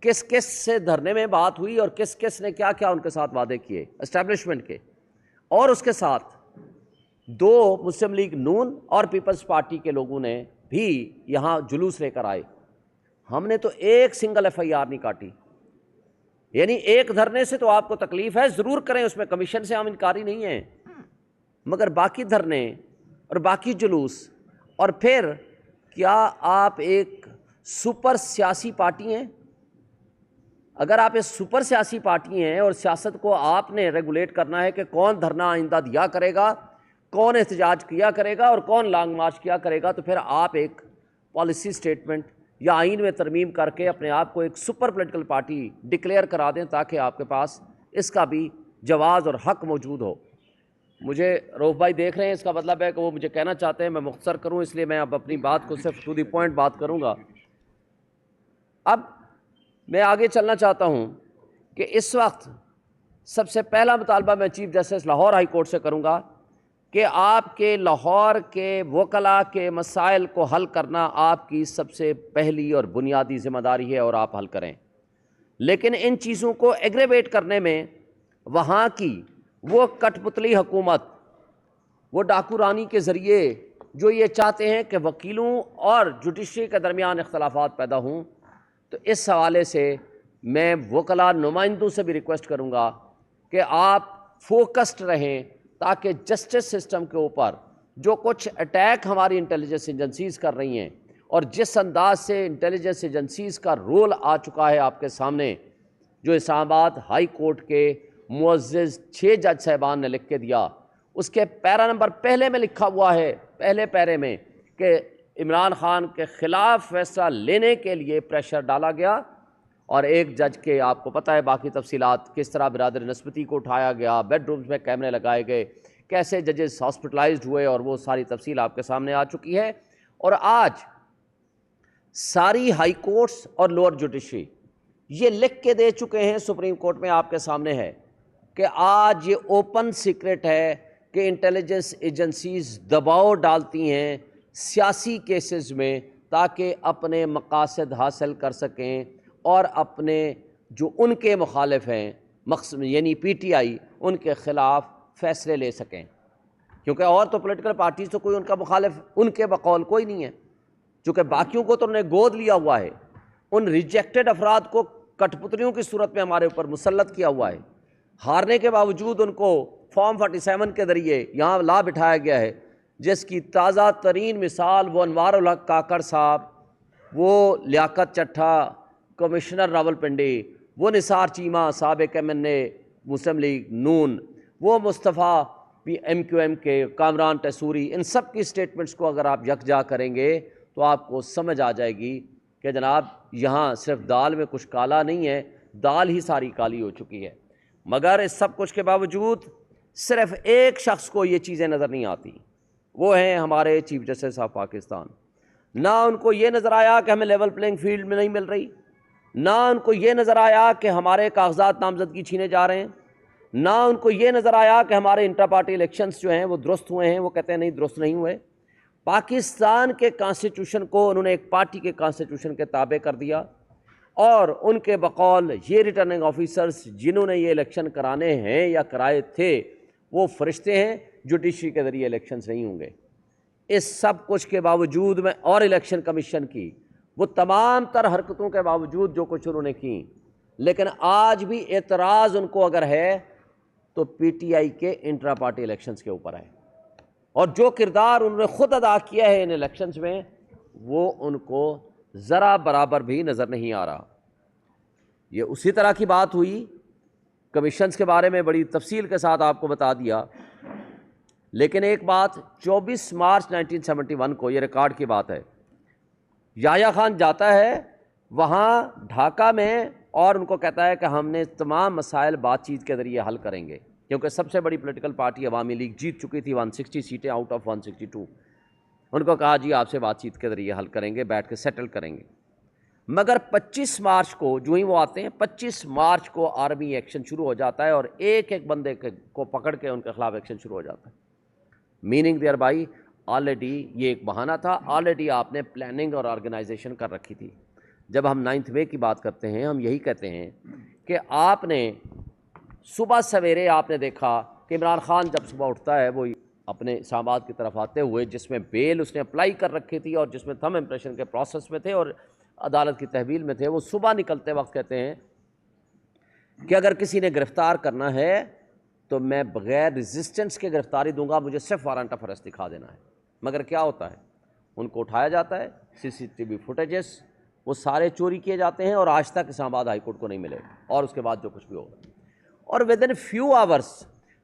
کس کس سے دھرنے میں بات ہوئی اور کس کس نے کیا کیا ان کے ساتھ وعدے کیے اسٹیبلشمنٹ کے، اور اس کے ساتھ 2 مسلم لیگ نون اور پیپلز پارٹی کے لوگوں نے بھی یہاں جلوس لے کر آئے۔ ہم نے تو ایک سنگل ایف آئی آر نہیں کاٹی، یعنی ایک دھرنے سے تو آپ کو تکلیف ہے، ضرور کریں، اس میں کمیشن سے ہم انکاری نہیں ہیں، مگر باقی دھرنے اور باقی جلوس، اور پھر کیا آپ ایک سپر سیاسی پارٹی ہیں؟ اگر آپ ایک سپر سیاسی پارٹی ہیں اور سیاست کو آپ نے ریگولیٹ کرنا ہے کہ کون دھرنا آئندہ دیا کرے گا، کون احتجاج کیا کرے گا اور کون لانگ مارچ کیا کرے گا، تو پھر آپ ایک پالیسی سٹیٹمنٹ یا آئین میں ترمیم کر کے اپنے آپ کو ایک سپر پولیٹیکل پارٹی ڈکلیئر کرا دیں، تاکہ آپ کے پاس اس کا بھی جواز اور حق موجود ہو۔ مجھے روف بھائی دیکھ رہے ہیں، اس کا مطلب ہے کہ وہ مجھے کہنا چاہتے ہیں میں مختصر کروں، اس لیے میں اب اپنی بات کو صرف ٹو دی پوائنٹ بات کروں گا۔ اب میں آگے چلنا چاہتا ہوں کہ اس وقت سب سے پہلا مطالبہ میں chief justice Lahore high court سے کروں گا کہ آپ کے لاہور کے وکلاء کے مسائل کو حل کرنا آپ کی سب سے پہلی اور بنیادی ذمہ داری ہے، اور آپ حل کریں، لیکن ان چیزوں کو ایگریویٹ کرنے میں وہاں کی وہ کٹ پتلی حکومت، وہ ڈاکو رانی کے ذریعے جو یہ چاہتے ہیں کہ وکیلوں اور جوڈیشری کے درمیان اختلافات پیدا ہوں، تو اس حوالے سے میں وکلاء نمائندوں سے بھی ریکویسٹ کروں گا کہ آپ فوکسڈ رہیں، تاکہ جسٹس سسٹم کے اوپر جو کچھ اٹیک ہماری انٹیلیجنس ایجنسیز کر رہی ہیں، اور جس انداز سے انٹیلیجنس ایجنسیز کا رول آ چکا ہے آپ کے سامنے، جو اسلام آباد ہائی کورٹ کے معزز 6 جج صاحبان نے لکھ کے دیا، اس کے پیرا نمبر پہلے میں لکھا ہوا ہے، پہلے پیرے میں، کہ عمران خان کے خلاف فیصلہ لینے کے لیے پریشر ڈالا گیا، اور ایک جج کے آپ کو پتہ ہے باقی تفصیلات، کس طرح برادر نسبتی کو اٹھایا گیا، بیڈ رومز میں کیمرے لگائے گئے، کیسے ججز ہاسپٹلائزڈ ہوئے، اور وہ ساری تفصیل آپ کے سامنے آ چکی ہے۔ اور آج ساری ہائی کورٹس اور لوور جوڈیشری یہ لکھ کے دے چکے ہیں، سپریم کورٹ میں آپ کے سامنے ہے، کہ آج یہ اوپن سیکرٹ ہے کہ انٹیلیجنس ایجنسیز دباؤ ڈالتی ہیں سیاسی کیسز میں، تاکہ اپنے مقاصد حاصل کر سکیں اور اپنے جو ان کے مخالف ہیں، یعنی پی ٹی آئی، ان کے خلاف فیصلے لے سکیں، کیونکہ اور تو پولیٹیکل پارٹیز تو کوئی ان کا مخالف ان کے بقول کوئی نہیں ہے، چونکہ باقیوں کو تو انہوں نے گود لیا ہوا ہے، ان ریجیکٹڈ افراد کو کٹ پتلیوں کی صورت میں ہمارے اوپر مسلط کیا ہوا ہے، ہارنے کے باوجود ان کو فارم 47 کے ذریعے یہاں لا بٹھایا گیا ہے، جس کی تازہ ترین مثال وہ انوار الحق کاکڑ صاحب، وہ لیاقت چٹھا کمشنر راولپنڈی، وہ نثار چیمہ سابق MNA مسلم لیگ نون، وہ مصطفیٰ بھی MQM کے، کامران ٹیسوری، ان سب کی سٹیٹمنٹس کو اگر آپ یکجا کریں گے تو آپ کو سمجھ آ جائے گی کہ جناب یہاں صرف دال میں کچھ کالا نہیں ہے، دال ہی ساری کالی ہو چکی ہے۔ مگر اس سب کچھ کے باوجود صرف ایک شخص کو یہ چیزیں نظر نہیں آتی، وہ ہیں ہمارے چیف جسٹس آف پاکستان۔ نہ ان کو یہ نظر آیا کہ ہمیں لیول پلینگ فیلڈ میں نہیں مل رہی، نہ ان کو یہ نظر آیا کہ ہمارے کاغذات نامزدگی چھینے جا رہے ہیں، نہ ان کو یہ نظر آیا کہ ہمارے انٹرا پارٹی الیکشنز جو ہیں وہ درست ہوئے ہیں، وہ کہتے ہیں نہیں درست نہیں ہوئے۔ پاکستان کے کانسٹیٹیوشن کو انہوں نے ایک پارٹی کے کانسٹیٹیوشن کے تابع کر دیا، اور ان کے بقول یہ ریٹرننگ آفیسرز جنہوں نے یہ الیکشن کرانے ہیں یا کرائے تھے وہ فرشتے ہیں، جوڈیشری کے ذریعے الیکشنز نہیں ہوں گے۔ اس سب کچھ کے باوجود میں اور الیکشن کمیشن کی وہ تمام تر حرکتوں کے باوجود جو کچھ انہوں نے کی، لیکن آج بھی اعتراض ان کو اگر ہے تو پی ٹی آئی کے انٹرا پارٹی الیکشنز کے اوپر ہے، اور جو کردار انہوں نے خود ادا کیا ہے ان الیکشنز میں وہ ان کو ذرا برابر بھی نظر نہیں آ رہا۔ یہ اسی طرح کی بات ہوئی، کمیشنز کے بارے میں بڑی تفصیل کے ساتھ آپ کو بتا دیا، لیکن ایک بات 24 مارچ 1971 کو، یہ ریکارڈ کی بات ہے، یحییٰ خان جاتا ہے وہاں ڈھاکہ میں اور ان کو کہتا ہے کہ ہم نے تمام مسائل بات چیت کے ذریعے حل کریں گے، کیونکہ سب سے بڑی پولیٹیکل پارٹی عوامی لیگ جیت چکی تھی 160 سیٹیں آؤٹ آف 162۔ ان کو کہا جی آپ سے بات چیت کے ذریعے حل کریں گے، بیٹھ کے سیٹل کریں گے۔ مگر 25 مارچ کو جو ہی وہ آتے ہیں، 25 مارچ کو آرمی ایکشن شروع ہو جاتا ہے اور ایک ایک بندے کو پکڑ کے ان کے خلاف ایکشن شروع ہو جاتا ہے۔ میننگ دیئر بائی آلریڈی یہ ایک بہانہ تھا، آلریڈی آپ نے پلاننگ اور آرگنائزیشن کر رکھی تھی۔ جب ہم 9 مئی کی بات کرتے ہیں ہم یہی کہتے ہیں کہ آپ نے صبح سویرے آپ نے دیکھا کہ عمران خان جب صبح اٹھتا ہے وہ اپنے اسلام آباد کی طرف آتے ہوئے، جس میں بیل اس نے اپلائی کر رکھی تھی اور جس میں تھم امپریشن کے پروسیس میں تھے اور عدالت کی تحویل میں تھے، وہ صبح نکلتے وقت کہتے ہیں کہ اگر کسی نے گرفتار کرنا ہے تو میں بغیر ریزسٹنس کے گرفتاری دوں گا، مجھے صرف وارنٹ آف ارسٹ دکھا دینا ہے۔ مگر کیا ہوتا ہے، ان کو اٹھایا جاتا ہے، CCTV فوٹیجز وہ سارے چوری کیے جاتے ہیں اور آج تک اسلام آباد ہائی کورٹ کو نہیں ملے، اور اس کے بعد جو کچھ بھی ہوگا۔ اور ودن فیو آورس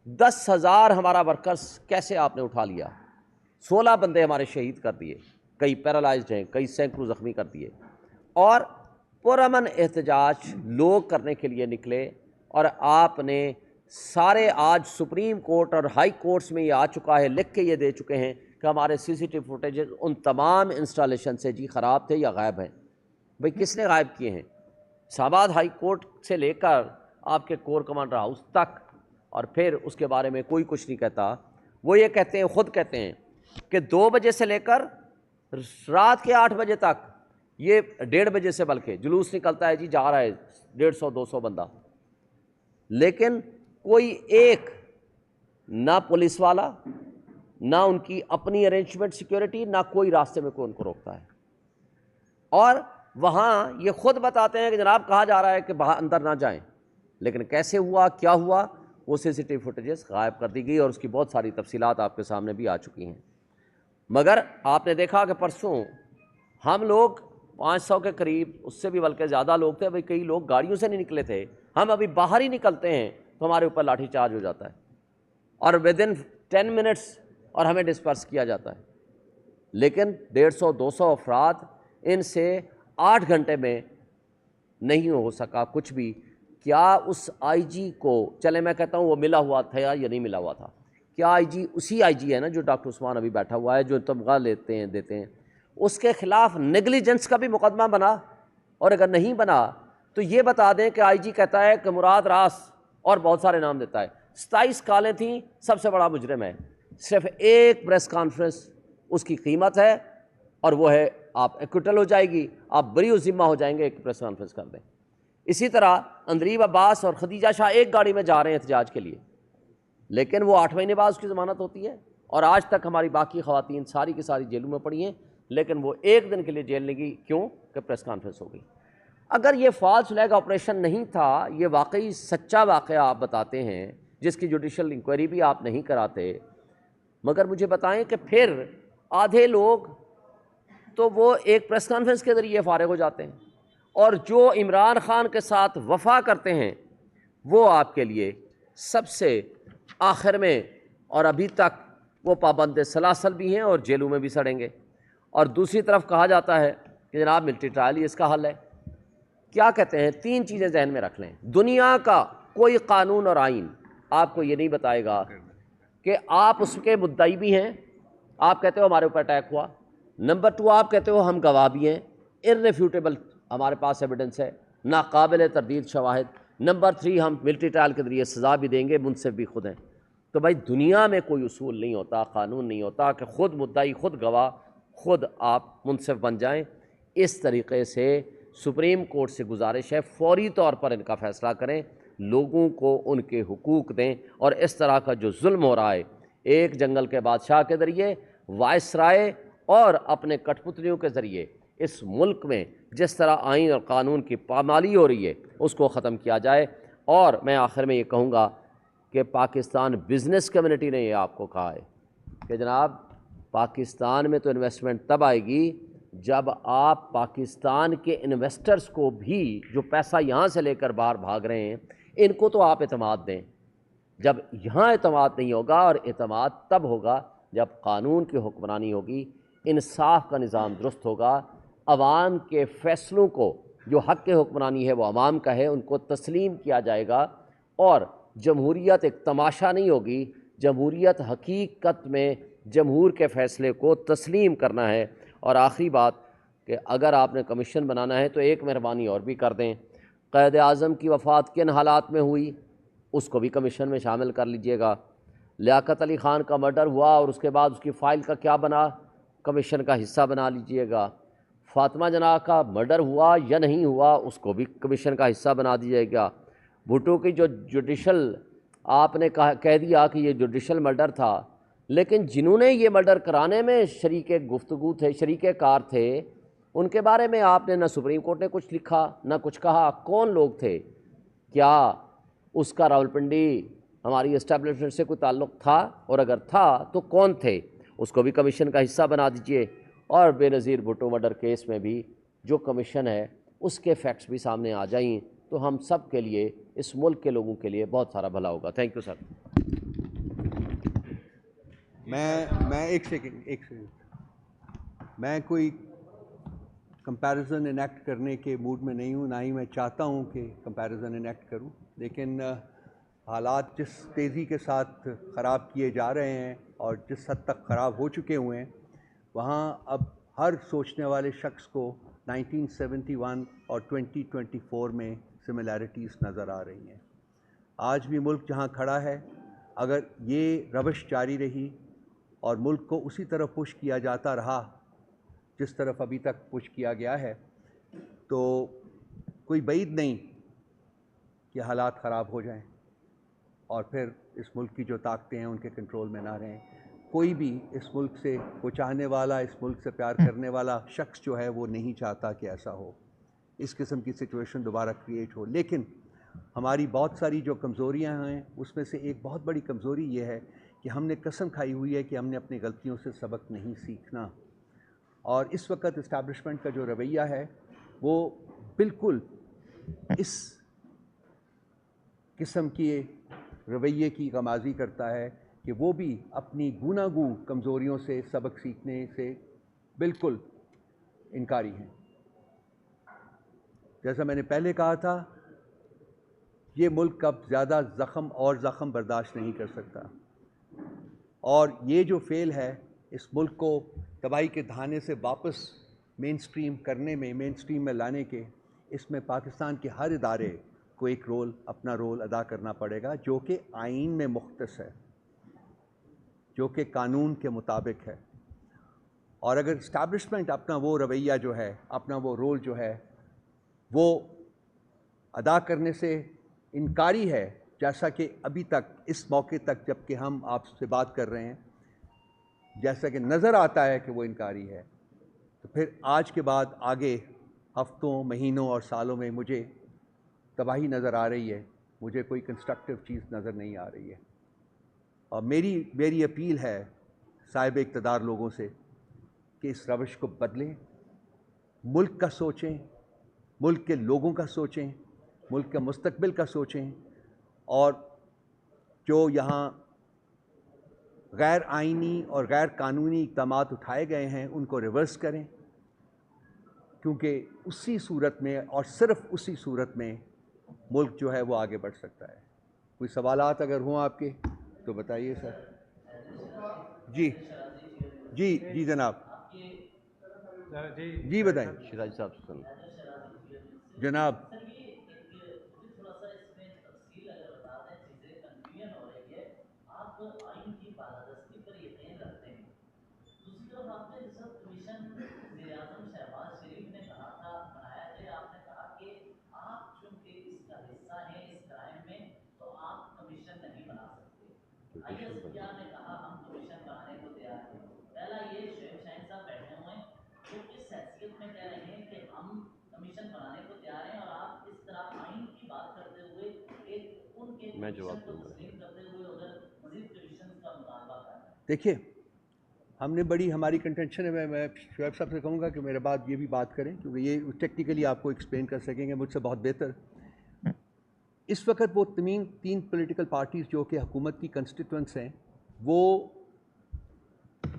10,000 ہمارا ورکرز کیسے آپ نے اٹھا لیا، 16 بندے ہمارے شہید کر دیے، کئی پیرالائزڈ ہیں، کئی سینکڑوں زخمی کر دیے، اور پرامن احتجاج لوگ کرنے کے لیے نکلے، اور آپ نے سارے آج سپریم کورٹ اور ہائی کورٹس میں یہ آ چکا ہے، لکھ کے یہ دے چکے ہیں کہ ہمارے CCTV فوٹیجز ان تمام انسٹالیشن سے جی خراب تھے یا غائب ہیں۔ بھئی کس نے غائب کیے ہیں؟ اسلام آباد ہائی کورٹ سے لے کر آپ کے کور کمانڈر ہاؤس تک، اور پھر اس کے بارے میں کوئی کچھ نہیں کہتا۔ وہ یہ کہتے ہیں، خود کہتے ہیں کہ 2 بجے سے لے کر رات کے 8 بجے تک، یہ 1:30 بجے سے بلکہ جلوس نکلتا ہے، جی جا رہا ہے 150-200 بندہ، لیکن کوئی ایک نہ پولیس والا، نہ ان کی اپنی ارینجمنٹ سیکیورٹی، نہ کوئی راستے میں کوئی ان کو روکتا ہے۔ اور وہاں یہ خود بتاتے ہیں کہ جناب کہا جا رہا ہے کہ باہر اندر نہ جائیں، لیکن کیسے ہوا، کیا ہوا، وہ CCTV فوٹیجز غائب کر دی گئی، اور اس کی بہت ساری تفصیلات آپ کے سامنے بھی آ چکی ہیں۔ مگر آپ نے دیکھا کہ پرسوں ہم لوگ 500 کے قریب، اس سے بھی بلکہ زیادہ لوگ تھے، بھئی کئی لوگ گاڑیوں سے نہیں نکلے تھے، ہم ابھی باہر ہی نکلتے ہیں تو ہمارے اوپر لاٹھی چارج ہو جاتا ہے، اور ودن 10 منٹس اور ہمیں ڈسپرس کیا جاتا ہے۔ لیکن 150-200 افراد، ان سے 8 گھنٹے میں نہیں ہو سکا کچھ بھی۔ کیا اس آئی جی کو، چلے میں کہتا ہوں وہ ملا ہوا تھا یا نہیں ملا ہوا تھا، کیا آئی جی اسی آئی جی ہے نا جو ڈاکٹر عثمان ابھی بیٹھا ہوا ہے، جو تمغہ لیتے ہیں دیتے ہیں، اس کے خلاف نیگلیجنس کا بھی مقدمہ بنا؟ اور اگر نہیں بنا تو یہ بتا دیں کہ آئی جی کہتا ہے کہ مراد راس، اور بہت سارے نام دیتا ہے، 27 کالیں تھیں، سب سے بڑا مجرم ہے، صرف ایک پریس کانفرنس اس کی قیمت ہے، اور وہ ہے آپ ایکوٹل ہو جائے گی، آپ بری و ذمہ ہو جائیں گے، ایک پریس کانفرنس کر دیں۔ اسی طرح اندریب عباس اور خدیجہ شاہ ایک گاڑی میں جا رہے ہیں احتجاج کے لیے، لیکن وہ 8 مہینے بعد اس کی ضمانت ہوتی ہے، اور آج تک ہماری باقی خواتین ساری کی ساری جیلوں میں پڑی ہیں، لیکن وہ ایک دن کے لیے جیل نہیں گئی، کیوں کہ پریس کانفرنس ہو گئی۔ اگر یہ فالس فلیگ آپریشن نہیں تھا، یہ واقعی سچا واقعہ آپ بتاتے ہیں جس کی جوڈیشل انکوائری بھی آپ نہیں کراتے، مگر مجھے بتائیں کہ پھر آدھے لوگ تو وہ ایک پریس کانفرنس کے ذریعے فارغ ہو جاتے ہیں، اور جو عمران خان کے ساتھ وفا کرتے ہیں وہ آپ کے لیے سب سے آخر میں، اور ابھی تک وہ پابند سلاسل بھی ہیں اور جیلوں میں بھی سڑیں گے۔ اور دوسری طرف کہا جاتا ہے کہ جناب ملٹری ٹرائل ہی اس کا حل ہے۔ کیا کہتے ہیں؟ 3 چیزیں ذہن میں رکھ لیں، دنیا کا کوئی قانون اور آئین آپ کو یہ نہیں بتائے گا کہ آپ اس کے مدعی بھی ہیں، آپ کہتے ہو ہمارے اوپر اٹیک ہوا، نمبر 2 آپ کہتے ہو ہم گواہ بھی ہیں، irrefutable ہمارے پاس ایویڈنس ہے، ناقابل تردید شواہد، نمبر 3 ہم ملٹری ٹرائل کے ذریعے سزا بھی دیں گے، منصف بھی خود ہیں۔ تو بھائی دنیا میں کوئی اصول نہیں ہوتا، قانون نہیں ہوتا کہ خود مدعی خود گواہ خود آپ منصف بن جائیں۔ اس طریقے سے سپریم کورٹ سے گزارش ہے فوری طور پر ان کا فیصلہ کریں، لوگوں کو ان کے حقوق دیں، اور اس طرح کا جو ظلم ہو رہا ہے ایک جنگل کے بادشاہ کے ذریعے، وائس رائے اور اپنے کٹ پتلیوں کے ذریعے اس ملک میں جس طرح آئین اور قانون کی پامالی ہو رہی ہے اس کو ختم کیا جائے۔ اور میں آخر میں یہ کہوں گا کہ پاکستان بزنس کمیونٹی نے یہ آپ کو کہا ہے کہ جناب پاکستان میں تو انویسٹمنٹ تب آئے گی جب آپ پاکستان کے انویسٹرز کو بھی جو پیسہ یہاں سے لے کر باہر بھاگ رہے ہیں ان کو تو آپ اعتماد دیں۔ جب یہاں اعتماد نہیں ہوگا، اور اعتماد تب ہوگا جب قانون کی حکمرانی ہوگی، انصاف کا نظام درست ہوگا، عوام کے فیصلوں کو جو حق کے حکمرانی ہے وہ عوام کا ہے ان کو تسلیم کیا جائے گا، اور جمہوریت ایک تماشا نہیں ہوگی، جمہوریت حقیقت میں جمہور کے فیصلے کو تسلیم کرنا ہے۔ اور آخری بات کہ اگر آپ نے کمیشن بنانا ہے تو ایک مہربانی اور بھی کر دیں، قائد اعظم کی وفات کن حالات میں ہوئی اس کو بھی کمیشن میں شامل کر لیجئے گا، لیاقت علی خان کا مرڈر ہوا اور اس کے بعد اس کی فائل کا کیا بنا، کمیشن کا حصہ بنا لیجئے گا، فاطمہ جناح کا مرڈر ہوا یا نہیں ہوا اس کو بھی کمیشن کا حصہ بنا دیجئے گا، بھٹو کی جو جوڈیشل آپ نے کہہ دیا کہ یہ جوڈیشل مرڈر تھا، لیکن جنہوں نے یہ مرڈر کرانے میں شریک گفتگو تھے، شریک کار تھے، ان کے بارے میں آپ نے نہ سپریم کورٹ نے کچھ لکھا نہ کچھ کہا۔ کون لوگ تھے؟ کیا اس کا راولپنڈی ہماری اسٹیبلشمنٹ سے کوئی تعلق تھا؟ اور اگر تھا تو کون تھے؟ اس کو بھی کمیشن کا حصہ بنا دیجئے۔ اور بے نظیر بھٹو مرڈر کیس میں بھی جو کمیشن ہے اس کے فیکٹس بھی سامنے آ جائیں تو ہم سب کے لیے، اس ملک کے لوگوں کے لیے بہت سارا بھلا ہوگا۔ Thank you sir. میں ایک سیکنڈ میں کوئی کمپیریزن انیکٹ کرنے کے موڈ میں نہیں ہوں، نہ ہی میں چاہتا ہوں کہ کمپیریزن انیکٹ کروں، لیکن حالات جس تیزی کے ساتھ خراب کیے جا رہے ہیں اور جس حد تک خراب ہو چکے ہوئے ہیں، وہاں اب ہر سوچنے والے شخص کو 1971 اور 2024 میں سملیرٹیز نظر آ رہی ہیں۔ آج بھی ملک جہاں کھڑا ہے، اگر یہ روش جاری رہی اور ملک کو اسی طرح پش کیا جاتا رہا جس طرف ابھی تک پش کیا گیا ہے، تو کوئی بعید نہیں کہ حالات خراب ہو جائیں اور پھر اس ملک کی جو طاقتیں ہیں ان کے کنٹرول میں نہ رہیں۔ کوئی بھی اس ملک سے کو چاہنے والا، اس ملک سے پیار کرنے والا شخص جو ہے وہ نہیں چاہتا کہ ایسا ہو، اس قسم کی سچویشن دوبارہ کریٹ ہو۔ لیکن ہماری بہت ساری جو کمزوریاں ہیں اس میں سے ایک بہت بڑی کمزوری یہ ہے کہ ہم نے قسم کھائی ہوئی ہے کہ ہم نے اپنی غلطیوں سے سبق نہیں سیکھنا، اور اس وقت اسٹیبلشمنٹ کا جو رویہ ہے وہ بالکل اس قسم کے رویے کی غمازی کرتا ہے کہ وہ بھی اپنی گوناگوں کمزوریوں سے سبق سیکھنے سے بالکل انکاری ہیں۔ جیسا میں نے پہلے کہا تھا، یہ ملک اب زیادہ زخم برداشت نہیں کر سکتا، اور یہ جو فیل ہے اس ملک کو تباہی کے دہانے سے واپس مین سٹریم میں لانے کے، اس میں پاکستان کے ہر ادارے کو ایک اپنا رول ادا کرنا پڑے گا، جو کہ آئین میں مختص ہے، جو کہ قانون کے مطابق ہے۔ اور اگر اسٹیبلشمنٹ اپنا وہ رویہ جو ہے، اپنا وہ رول جو ہے وہ ادا کرنے سے انکاری ہے، جیسا کہ ابھی تک اس موقع تک جب کہ ہم آپ سے بات کر رہے ہیں جیسا کہ نظر آتا ہے کہ وہ انکاری ہے، تو پھر آج کے بعد آگے ہفتوں، مہینوں اور سالوں میں مجھے تباہی نظر آ رہی ہے، مجھے کوئی کنسٹرکٹیو چیز نظر نہیں آ رہی ہے۔ اور میری اپیل ہے صاحب اقتدار لوگوں سے کہ اس روش کو بدلیں، ملک کا سوچیں، ملک کے لوگوں کا سوچیں، ملک کے مستقبل کا سوچیں، اور جو یہاں غیر آئینی اور غیر قانونی اقدامات اٹھائے گئے ہیں ان کو ریورس کریں، کیونکہ اسی صورت میں اور صرف اسی صورت میں ملک جو ہے وہ آگے بڑھ سکتا ہے۔ کوئی سوالات اگر ہوں آپ کے تو بتائیے سر۔ جی جناب، جی بتائیں شیراز صاحب سے جناب۔ میں جواب دوں گا. دیکھیے ہم نے بڑی ہماری کنٹینشن ہے، میں شعیب صاحب سے کہوں گا کہ میرے بعد یہ بھی بات کریں کیونکہ یہ ٹیکنیکلی آپ کو ایکسپلین کر سکیں گے مجھ سے بہت بہتر. اس وقت وہ تین پولیٹیکل پارٹیز جو کہ حکومت کی کنسٹیٹوئنٹس ہیں، وہ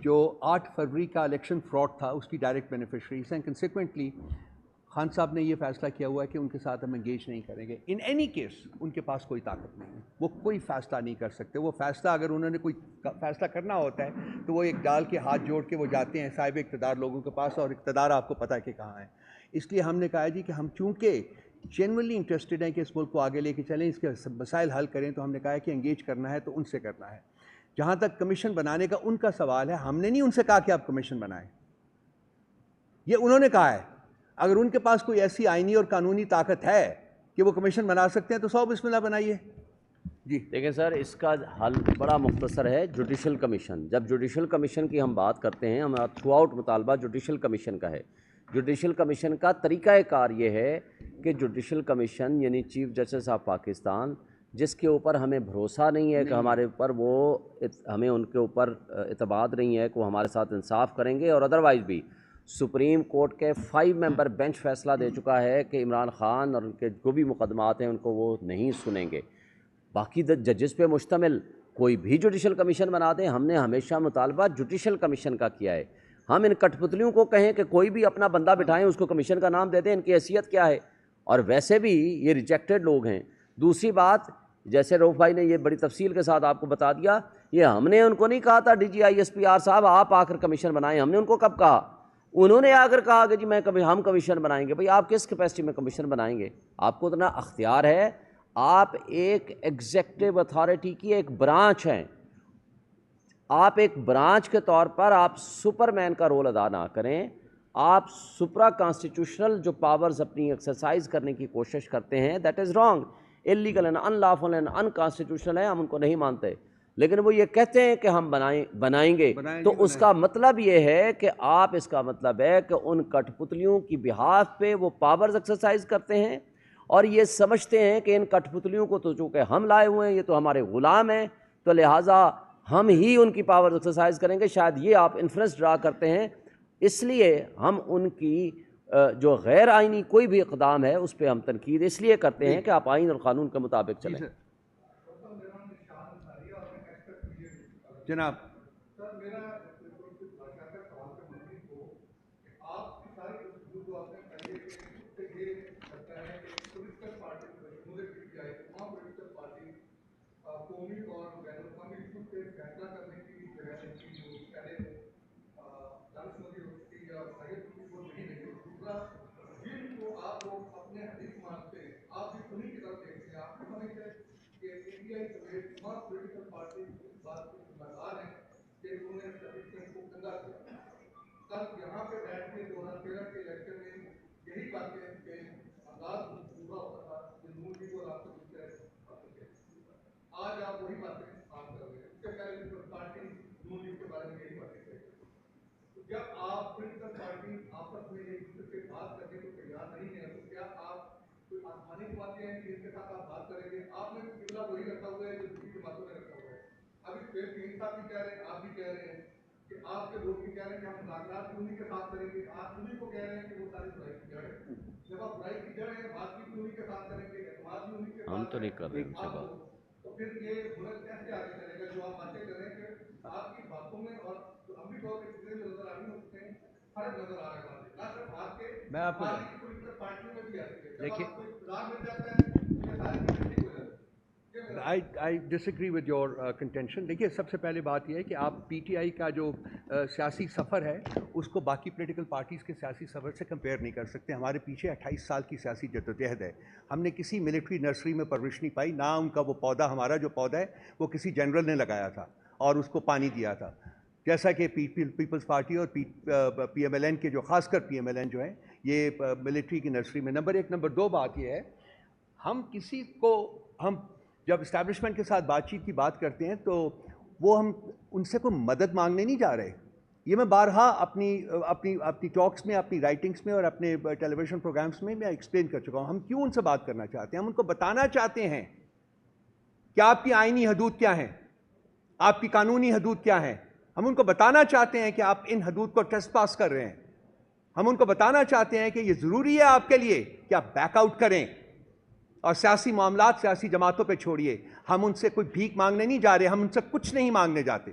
جو 8 فروری کا الیکشن فراڈ تھا اس کی ڈائریکٹ بینیفیشریز ہیں. کنسیکوینٹلی خان صاحب نے یہ فیصلہ کیا ہوا ہے کہ ان کے ساتھ ہم انگیج نہیں کریں گے. ان اینی کیس ان کے پاس کوئی طاقت نہیں ہے، وہ کوئی فیصلہ نہیں کر سکتے. وہ فیصلہ اگر انہوں نے کوئی فیصلہ کرنا ہوتا ہے تو وہ ایک ڈال کے ہاتھ جوڑ کے وہ جاتے ہیں صاحب اقتدار لوگوں کے پاس، اور اقتدار آپ کو پتہ ہے کہ کہاں ہے. اس لیے ہم نے کہا جی کہ ہم چونکہ جینوئنلی انٹرسٹڈ ہیں کہ اس ملک کو آگے لے کے چلیں، اس کے مسائل حل کریں، تو ہم نے کہا ہے کہ انگیج کرنا ہے تو ان سے کرنا ہے. جہاں تک کمیشن بنانے کا ان کا سوال ہے، ہم نے نہیں ان سے کہا کہ آپ کمیشن بنائیں، یہ انہوں نے کہا ہے. اگر ان کے پاس کوئی ایسی آئینی اور قانونی طاقت ہے کہ وہ کمیشن بنا سکتے ہیں تو 100 بسم اللہ بنائیے. جی دیکھیں سر، اس کا حل بڑا مختصر ہے، جوڈیشل کمیشن. جب جوڈیشل کمیشن کی ہم بات کرتے ہیں، ہمارا تھرو آؤٹ مطالبہ جوڈیشل کمیشن کا ہے. جوڈیشل کمیشن کا طریقہ کار یہ ہے کہ جوڈیشل کمیشن یعنی چیف جسٹس آف پاکستان، جس کے اوپر ہمیں بھروسہ نہیں ہے کہ ہمارے اوپر ہمیں ان کے اوپر اعتماد نہیں ہے کہ وہ ہمارے ساتھ انصاف کریں گے، اور ادروائز بھی سپریم کورٹ کے 5 ممبر بینچ فیصلہ دے چکا ہے کہ عمران خان اور ان کے جو بھی مقدمات ہیں ان کو وہ نہیں سنیں گے. باقی ججز پہ مشتمل کوئی بھی جوڈیشل کمیشن بنا دیں. ہم نے ہمیشہ مطالبہ جوڈیشل کمیشن کا کیا ہے. ہم ان کٹ پتلیوں کو کہیں کہ کوئی بھی اپنا بندہ بٹھائیں، اس کو کمیشن کا نام دے دیں، ان کی حیثیت کیا ہے؟ اور ویسے بھی یہ ریجیکٹڈ لوگ ہیں. دوسری بات، جیسے روف بھائی نے یہ بڑی تفصیل کے ساتھ آپ کو بتا دیا، یہ ہم نے ان کو نہیں کہا تھا D G I S P R صاحب آپ آ کر کمیشن بنائیں. ہم نے ان کو کب کہا؟ انہوں نے آ کر کہا کہ جی ہم کمیشن بنائیں گے. بھئی آپ کس کیپیسٹی میں کمیشن بنائیں گے؟ آپ کو اتنا اختیار ہے، آپ ایک ایگزیکٹو اتھارٹی کی ایک برانچ ہیں. آپ ایک برانچ کے طور پر آپ سپر مین کا رول ادا نہ کریں. آپ سپرا کانسٹیٹیوشنل جو پاورز اپنی ایکسرسائز کرنے کی کوشش کرتے ہیں، that is wrong, illegal and in lawful and in constitutional ہے. ہم ان کو نہیں مانتے، لیکن وہ یہ کہتے ہیں کہ ہم بنائیں گے. تو اس کا مطلب یہ ہے کہ آپ، اس کا مطلب ہے کہ ان کٹ پتلیوں کی بہاف پہ وہ پاورز ایکسرسائز کرتے ہیں، اور یہ سمجھتے ہیں کہ ان کٹ پتلیوں کو تو چونکہ ہم لائے ہوئے ہیں، یہ تو ہمارے غلام ہیں، تو لہٰذا ہم ہی ان کی پاور ایکسرسائز کریں گے. شاید یہ آپ انفرنس ڈرا کرتے ہیں. اس لیے ہم ان کی جو غیر آئینی کوئی بھی اقدام ہے اس پہ ہم تنقید اس لیے کرتے ہیں کہ آپ آئین اور قانون کے مطابق چلیں. جناب ہم تو نہیں کر رہے ان سے بات. میں آپ کو دیکھیے I disagree with your contention. دیکھیے سب سے پہلے بات یہ ہے کہ آپ پی ٹی آئی کا جو سیاسی سفر ہے اس کو باقی پولیٹیکل پارٹیز کے سیاسی سفر سے کمپیئر نہیں کر سکتے. ہمارے پیچھے 28 سال کی سیاسی جدوجہد ہے. ہم نے کسی ملٹری نرسری میں پرورش نہیں پائی، نہ ان کا وہ پودا، ہمارا جو پودا ہے وہ کسی جنرل نے لگایا تھا اور اس کو پانی دیا تھا. جیسا کہ پیپلز پارٹی اور پی ایم ایل این کے جو خاص کر پی ایم ایل این جو ہیں یہ ملٹری کی نرسری میں. نمبر 1. نمبر 2 بات یہ ہے، ہم کسی کو، ہم جب اسٹیبلشمنٹ کے ساتھ بات چیت کی بات کرتے ہیں تو وہ ہم ان سے کوئی مدد مانگنے نہیں جا رہے. یہ میں بارہا اپنی ٹاکس میں, اپنی رائٹنگس میں اور اپنے ٹیلی ویژن پروگرامس میں ایکسپلین کر چکا ہوں. ہم کیوں ان سے بات کرنا چاہتے ہیں؟ ہم ان کو بتانا چاہتے ہیں کہ آپ کی آئینی حدود کیا ہیں, آپ کی قانونی حدود کیا ہیں. ہم ان کو بتانا چاہتے ہیں کہ آپ ان حدود کو ٹریس پاس کر رہے ہیں. ہم ان کو بتانا چاہتے ہیں کہ یہ ضروری ہے آپ کے لیے کہ آپ بیک آؤٹ کریں اور سیاسی معاملات سیاسی جماعتوں پہ چھوڑیے. ہم ان سے کوئی بھیک مانگنے نہیں جا رہے, ہم ان سے کچھ نہیں مانگنے جاتے.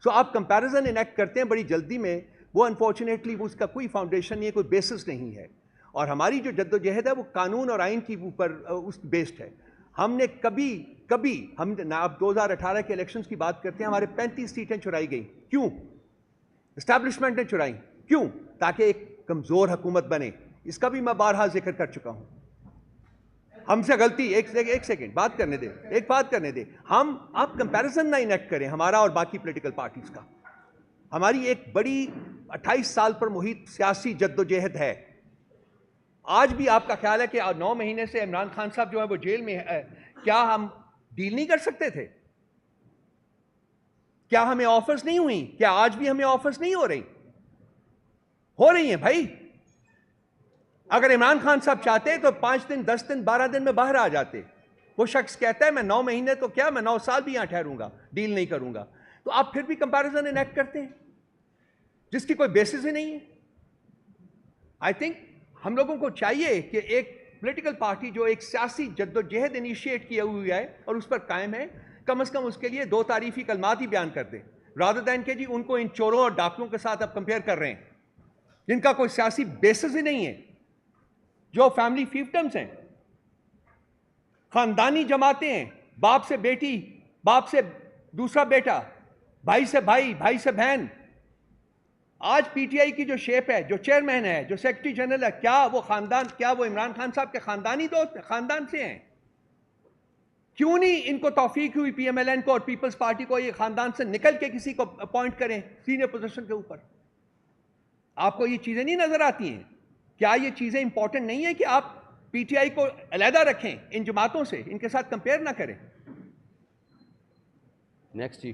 سو آپ کمپیریزن انیکٹ کرتے ہیں بڑی جلدی میں, وہ انفارچونیٹلی وہ اس کا کوئی فاؤنڈیشن نہیں ہے, کوئی بیسس نہیں ہے. اور ہماری جو جد و جہد ہے وہ قانون اور آئین کی اوپر اس بیسڈ ہے. ہم نے کبھی ہم آپ 2018 کے الیکشنز کی بات کرتے ہیں, ہمارے 35 سیٹیں چرائی گئیں. کیوں؟ اسٹیبلشمنٹ نے چرائیں. کیوں؟ تاکہ ایک کمزور حکومت بنے. اس کا بھی میں بارہا ذکر کر چکا ہوں. ہم سے غلطی, ایک سیکنڈ بات کرنے دے, ایک بات کرنے دے. آپ کمپیریزن نہ انیکٹ کریں ہمارا اور باقی پولیٹیکل پارٹیز کا. ہماری ایک بڑی 28 سال پر محیط سیاسی جد و جہد ہے. آج بھی آپ کا خیال ہے کہ 9 مہینے سے عمران خان صاحب جو ہے وہ جیل میں ہے, کیا ہم ڈیل نہیں کر سکتے تھے؟ کیا ہمیں آفرز نہیں ہوئی؟ کیا آج بھی ہمیں آفرز نہیں ہو رہی ہیں بھائی؟ اگر عمران خان صاحب چاہتے تو 5 دن 10 دن 12 دن میں باہر آ جاتے. وہ شخص کہتا ہے میں 9 مہینے تو کیا, میں 9 سال بھی یہاں ٹھہروں گا, ڈیل نہیں کروں گا. تو آپ پھر بھی کمپیریزن انیکٹ کرتے ہیں جس کی کوئی بیسس ہی نہیں ہے. آئی تھنک ہم لوگوں کو چاہیے کہ ایک پولیٹیکل پارٹی جو ایک سیاسی جد و جہد انیشیٹ کیا ہوئی ہے اور اس پر قائم ہے, کم از کم اس کے لیے 2 تعریفی کلمات ہی بیان کر دے, رادر دین کہ جی ان کو ان چوروں اور ڈاکوؤں کے ساتھ آپ کمپیئر کر رہے ہیں جن کا کوئی سیاسی بیسس ہی نہیں ہے, جو فیملی فیفٹمز ہیں, خاندانی جماعتیں ہیں, باپ سے بیٹی, باپ سے دوسرا بیٹا, بھائی سے بھائی, بھائی سے بہن. آج پی ٹی آئی کی جو شیپ ہے, جو چیئرمین ہے, جو سیکرٹری جنرل ہے, کیا وہ خاندان, کیا وہ عمران خان صاحب کے خاندانی دوست خاندان سے ہیں؟ کیوں نہیں ان کو توفیق ہوئی پی ایم ایل این کو اور پیپلز پارٹی کو یہ خاندان سے نکل کے کسی کو اپوائنٹ کریں سینئر پوزیشن کے اوپر؟ آپ کو یہ چیزیں نہیں نظر آتی ہیں؟ کیا یہ چیزیں امپورٹنٹ نہیں ہے کہ آپ پی ٹی آئی کو علیحدہ رکھیں ان جماعتوں سے, ان کے ساتھ کمپیئر نہ کریں؟ نیکسٹ جی.